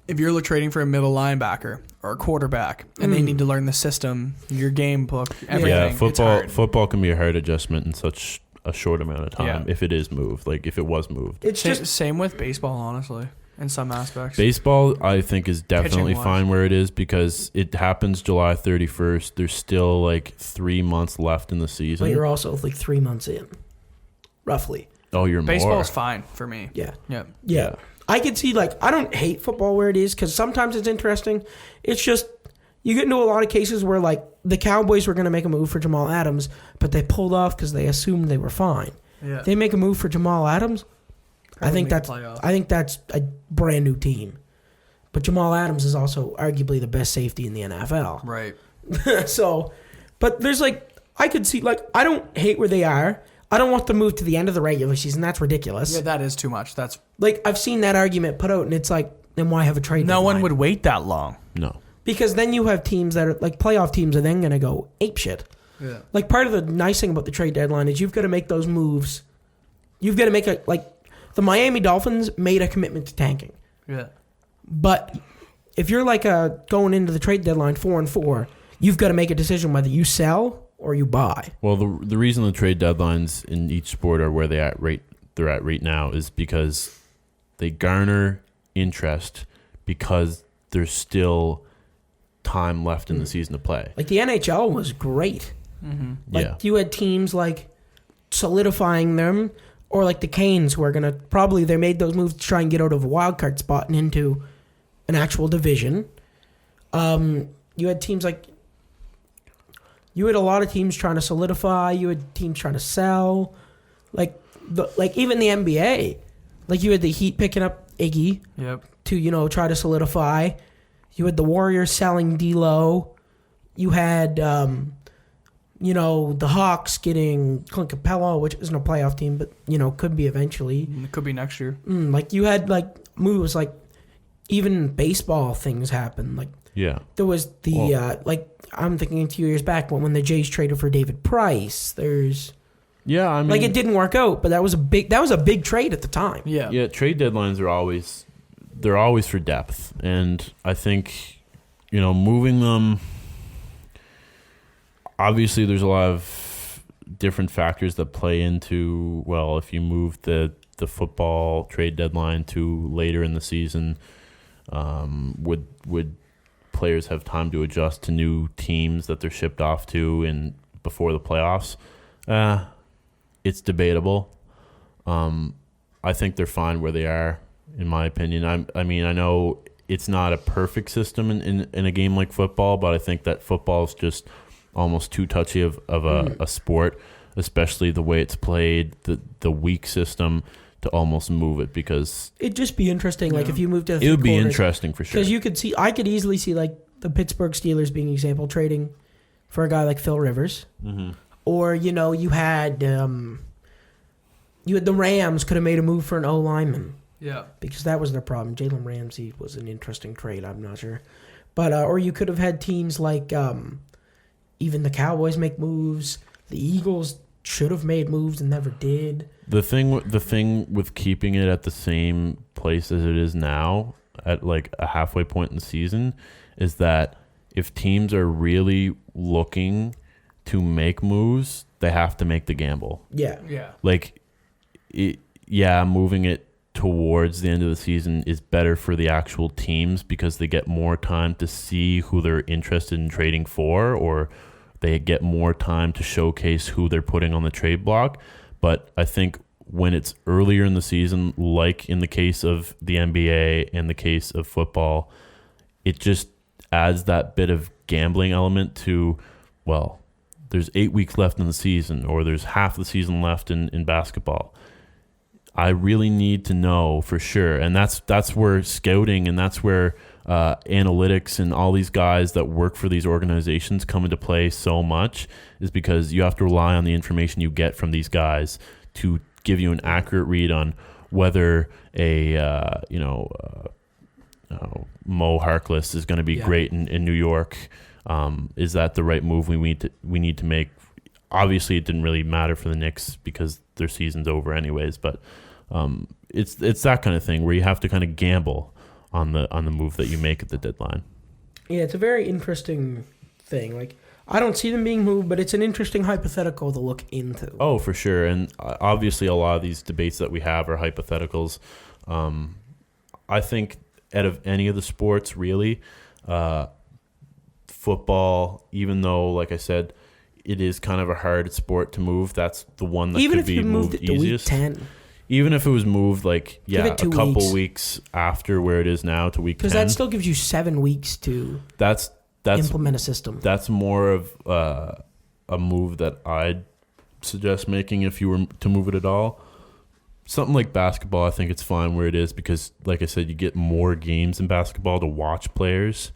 If you're trading for a middle linebacker or a quarterback and they need to learn the system, your game book, everything. Yeah, it's hard. football can be a hard adjustment in such a short amount of time if it is moved, like if it was moved. It's just same with baseball, honestly, in some aspects. Baseball, I think, is definitely Pitching-wise. fine where it is because it happens July 31st. There's still like 3 months left in the season. but you're also like 3 months in, roughly. Oh, you're more. Baseball's fine for me. Yeah. Yep. Yeah. I could see, like, I don't hate football where it is because sometimes it's interesting. It's just, you get into a lot of cases where, like, the Cowboys were going to make a move for Jamal Adams, but they pulled off because they assumed they were fine. Yeah. They make a move for Jamal Adams. I think make the that's a brand new team. But Jamal Adams is also arguably the best safety in the NFL. Right. So, but there's like, I could see, like, I don't hate where they are. I don't want to move to the end of the regular season. That's ridiculous. Yeah, that is too much. That's Like, I've seen that argument put out, and it's like, then why have a trade no deadline? one would wait that long. No. Because then you have teams that are, like, playoff teams are then going to go apeshit. Yeah. Like, part of the nice thing about the trade deadline is you've got to make those moves. You've got to make the Miami Dolphins made a commitment to tanking. Yeah. But if you're like going into the trade deadline 4-4, you've got to make a decision whether you sell or you buy. Well, the reason the trade deadlines in each sport are where they're at right now is because they garner interest because there's still time left in the season to play. Like, the NHL was great. Like, you had teams like solidifying them, or like the Canes who are going to probably, they made those moves to try and get out of a wild card spot and into an actual division. You had teams like, you had a lot of teams trying to solidify. You had teams trying to sell. Like even the NBA, like you had the Heat picking up Iggy to, try to solidify. You had the Warriors selling D'Lo. You had, the Hawks getting Clint Capella, which isn't a playoff team, but, could be eventually. It could be next year. Like, you had, like, moves, like, even baseball things happen. Like, there was the, I'm thinking a few years back when the Jays traded for David Price. There's... Yeah, I mean... Like, it didn't work out, but that was a big trade at the time. Yeah. Yeah, trade deadlines are always for depth. And I think, moving them... Obviously, there's a lot of different factors that play into, well, if you move the football trade deadline to later in the season, would players have time to adjust to new teams that they're shipped off to and before the playoffs? It's debatable. I think they're fine where they are, in my opinion. I mean, I know it's not a perfect system in a game like football, but I think that football is just almost too touchy of a sport, especially the way it's played, the weak system, to almost move it, because it'd just be interesting. Like, if you moved to the it would be quarters, interesting for sure. Because I could easily see, like, the Pittsburgh Steelers being an example, trading for a guy like Phil Rivers. Or, you had the Rams could have made a move for an O lineman. Yeah. Because that was their problem. Jalen Ramsey was an interesting trade, I'm not sure. But or you could have had teams like even the Cowboys make moves. The Eagles should have made moves and never did. The thing with keeping it at the same place as it is now, at like a halfway point in the season, is that if teams are really looking to make moves, they have to make the gamble. Yeah. Yeah. Like, moving it towards the end of the season is better for the actual teams because they get more time to see who they're interested in trading for, or they get more time to showcase who they're putting on the trade block. But I think when it's earlier in the season, like in the case of the NBA and the case of football, it just adds that bit of gambling element to, well, there's 8 weeks left in the season, or there's half the season left in basketball. I really need to know for sure. And that's where scouting and that's where analytics and all these guys that work for these organizations come into play so much, is because you have to rely on the information you get from these guys to give you an accurate read on whether Mo Harkless is going to be great in New York. Is that the right move we need to make? obviously it didn't really matter for the Knicks because their season's over anyways. But it's that kind of thing where you have to kind of gamble on the move that you make at the deadline. Yeah, it's a very interesting thing. Like, I don't see them being moved, but it's an interesting hypothetical to look into. Oh, for sure. And obviously a lot of these debates that we have are hypotheticals. I think out of any of the sports, really, football, even though, like I said, it is kind of a hard sport to move, that's the one that Even could if be you moved moved it to easiest. week 10. Even if it was moved, like, Give it 2 a couple weeks. weeks after where it is now to week 10. Because that still gives you 7 weeks to That's implement a system. That's more of a move that I'd suggest making if you were to move it at all. Something like basketball, I think it's fine where it is because, like I said, you get more games in basketball to watch players,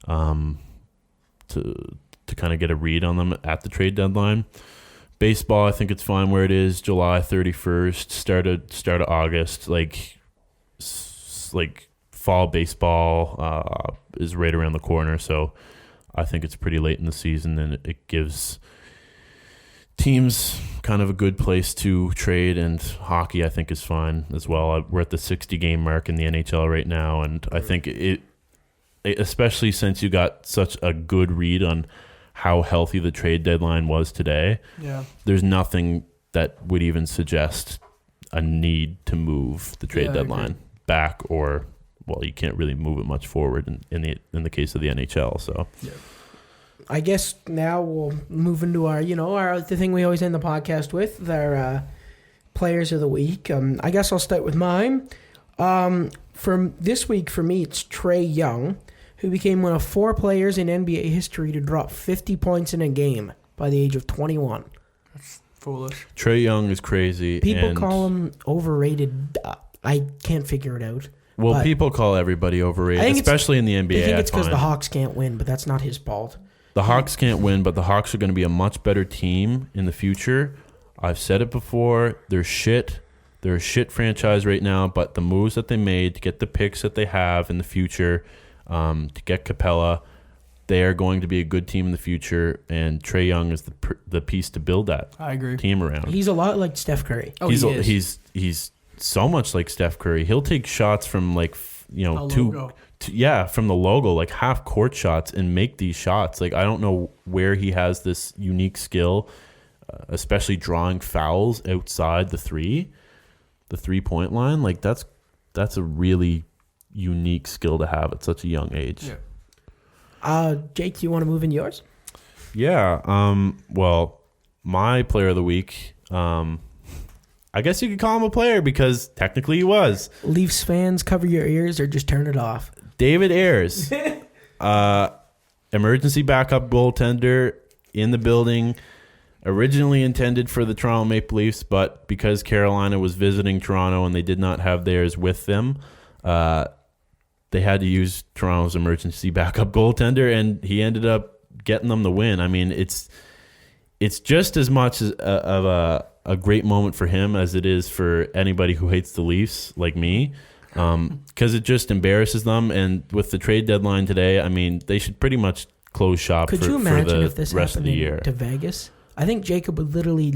to kind of get a read on them at the trade deadline. Baseball, I think it's fine where it is. July 31st, start of August, like fall baseball is right around the corner, so I think it's pretty late in the season, and it gives teams kind of a good place to trade. And hockey, I think, is fine as well. We're at the 60-game mark in the NHL right now, and I think it, especially since you got such a good read on how healthy the trade deadline was today, there's nothing that would even suggest a need to move the trade deadline back, or, well, you can't really move it much forward in the case of the NHL. So I guess now we'll move into our the thing we always end the podcast with, our players of the week. I guess I'll start with mine. For this week, for me, it's Trae Young, who became one of 4 players in NBA history to drop 50 points in a game by the age of 21. That's foolish. Trae Young is crazy. People call him overrated. I can't figure it out. Well, people call everybody overrated, especially in the NBA. I think it's because the Hawks can't win, but that's not his fault. The Hawks can't win, but the Hawks are going to be a much better team in the future. I've said it before. They're shit. They're a shit franchise right now, but the moves that they made to get the picks that they have in the future, to get Capella, they are going to be a good team in the future, and Trae Young is the piece to build that team around. He's a lot like Steph Curry. Oh, he's so much like Steph Curry. He'll take shots from from the logo, like half court shots, and make these shots. Like, I don't know where he has this unique skill, especially drawing fouls outside the 3-point line. Like, that's a really unique skill to have at such a young age. Jake, you want to move in yours? Yeah. Well, my player of the week, I guess you could call him a player because technically he was. Leafs fans, cover your ears or just turn it off. David Ayers, emergency backup goaltender in the building, originally intended for the Toronto Maple Leafs, but because Carolina was visiting Toronto and they did not have theirs with them, they had to use Toronto's emergency backup goaltender, and he ended up getting them the win. I mean, it's just as much of a great moment for him as it is for anybody who hates the Leafs like me, because it just embarrasses them. And with the trade deadline today, I mean, they should pretty much close shop for the rest of the year. To Vegas, I think Jacob would literally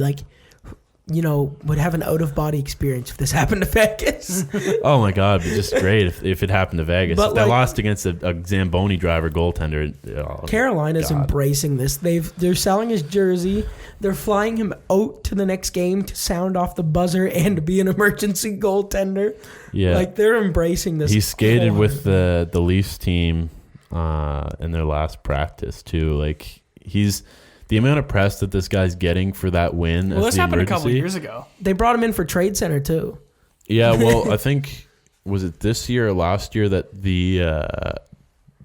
would have an out-of-body experience if this happened to Vegas. Oh, my God. It'd be just great if it happened to Vegas. But if they lost against a Zamboni driver goaltender. Oh, Carolina's embracing this. They're selling his jersey. They're flying him out to the next game to sound off the buzzer and be an emergency goaltender. Yeah. Like, they're embracing this. He skated with the Leafs team in their last practice, too. Like, the amount of press that this guy's getting for that win. Well, this happened a couple of years ago. They brought him in for Trade Center too. Yeah, well, I think, was it this year or last year that the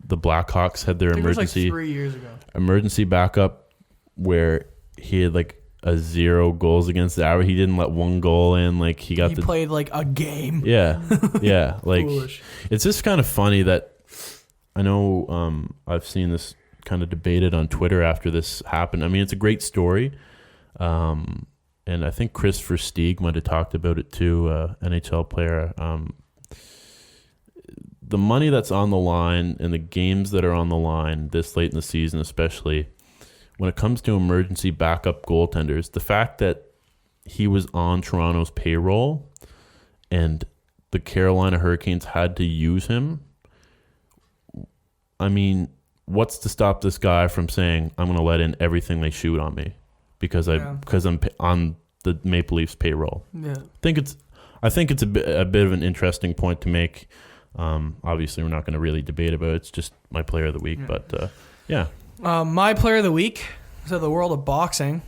Blackhawks had their emergency? It was like 3 years ago. Emergency backup where he had like a 0 goals against the average. He didn't let one goal in. Like he played like a game. Yeah, yeah. Like Foolish. It's just kind of funny that I know I've seen this kind of debated on Twitter after this happened. I mean, it's a great story. And I think Chris Versteeg might have talked about it too, NHL player. The money that's on the line and the games that are on the line this late in the season, especially when it comes to emergency backup goaltenders, the fact that he was on Toronto's payroll and the Carolina Hurricanes had to use him, I mean, what's to stop this guy from saying, I'm going to let in everything they shoot on me because I'm on the Maple Leafs payroll? Yeah. I think it's a bit of an interesting point to make. Obviously, we're not going to really debate about it. It's just my player of the week. Yeah. But, yeah. My player of the week, so the world of boxing,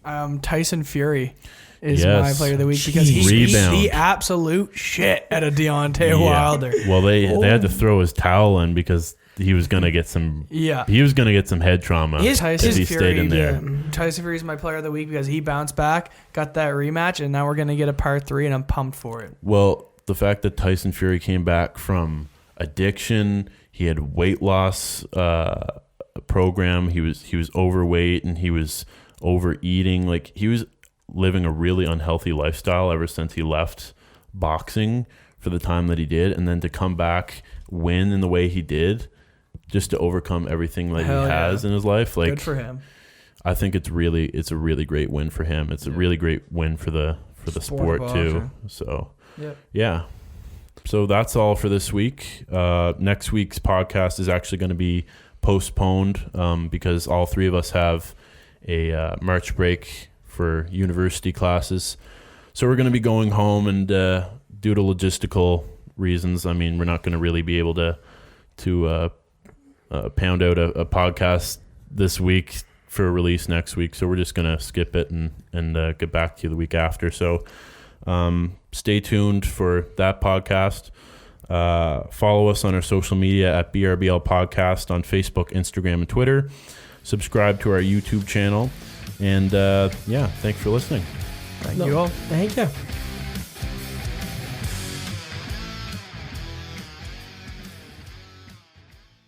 Tyson Fury is my player of the week because he the absolute shit out of Deontay Wilder. Well, they had to throw his towel in because he was going to get some he was going to get some head trauma if he stayed in there. Tyson Fury is my player of the week because he bounced back, got that rematch, and now we're going to get a part 3, and I'm pumped for it. Well, the fact that Tyson Fury came back from addiction, he had weight loss program, he was overweight and he was overeating, like he was living a really unhealthy lifestyle ever since he left boxing for the time that he did, and then to come back, win in the way he did, just to overcome everything that he has in his life, like, good for him. I think it's a really great win for him. It's a really great win for the sport too. So yeah. So that's all for this week. Next week's podcast is actually going to be postponed because all three of us have a March break for university classes. So we're going to be going home, and due to logistical reasons, I mean, we're not going to really be able to pound out a podcast this week for a release next week. So we're just going to skip it and get back to you the week after. So stay tuned for that podcast. Follow us on our social media at BRBL Podcast on Facebook, Instagram, and Twitter. Subscribe to our YouTube channel. And thanks for listening. Thank you all. Thank you.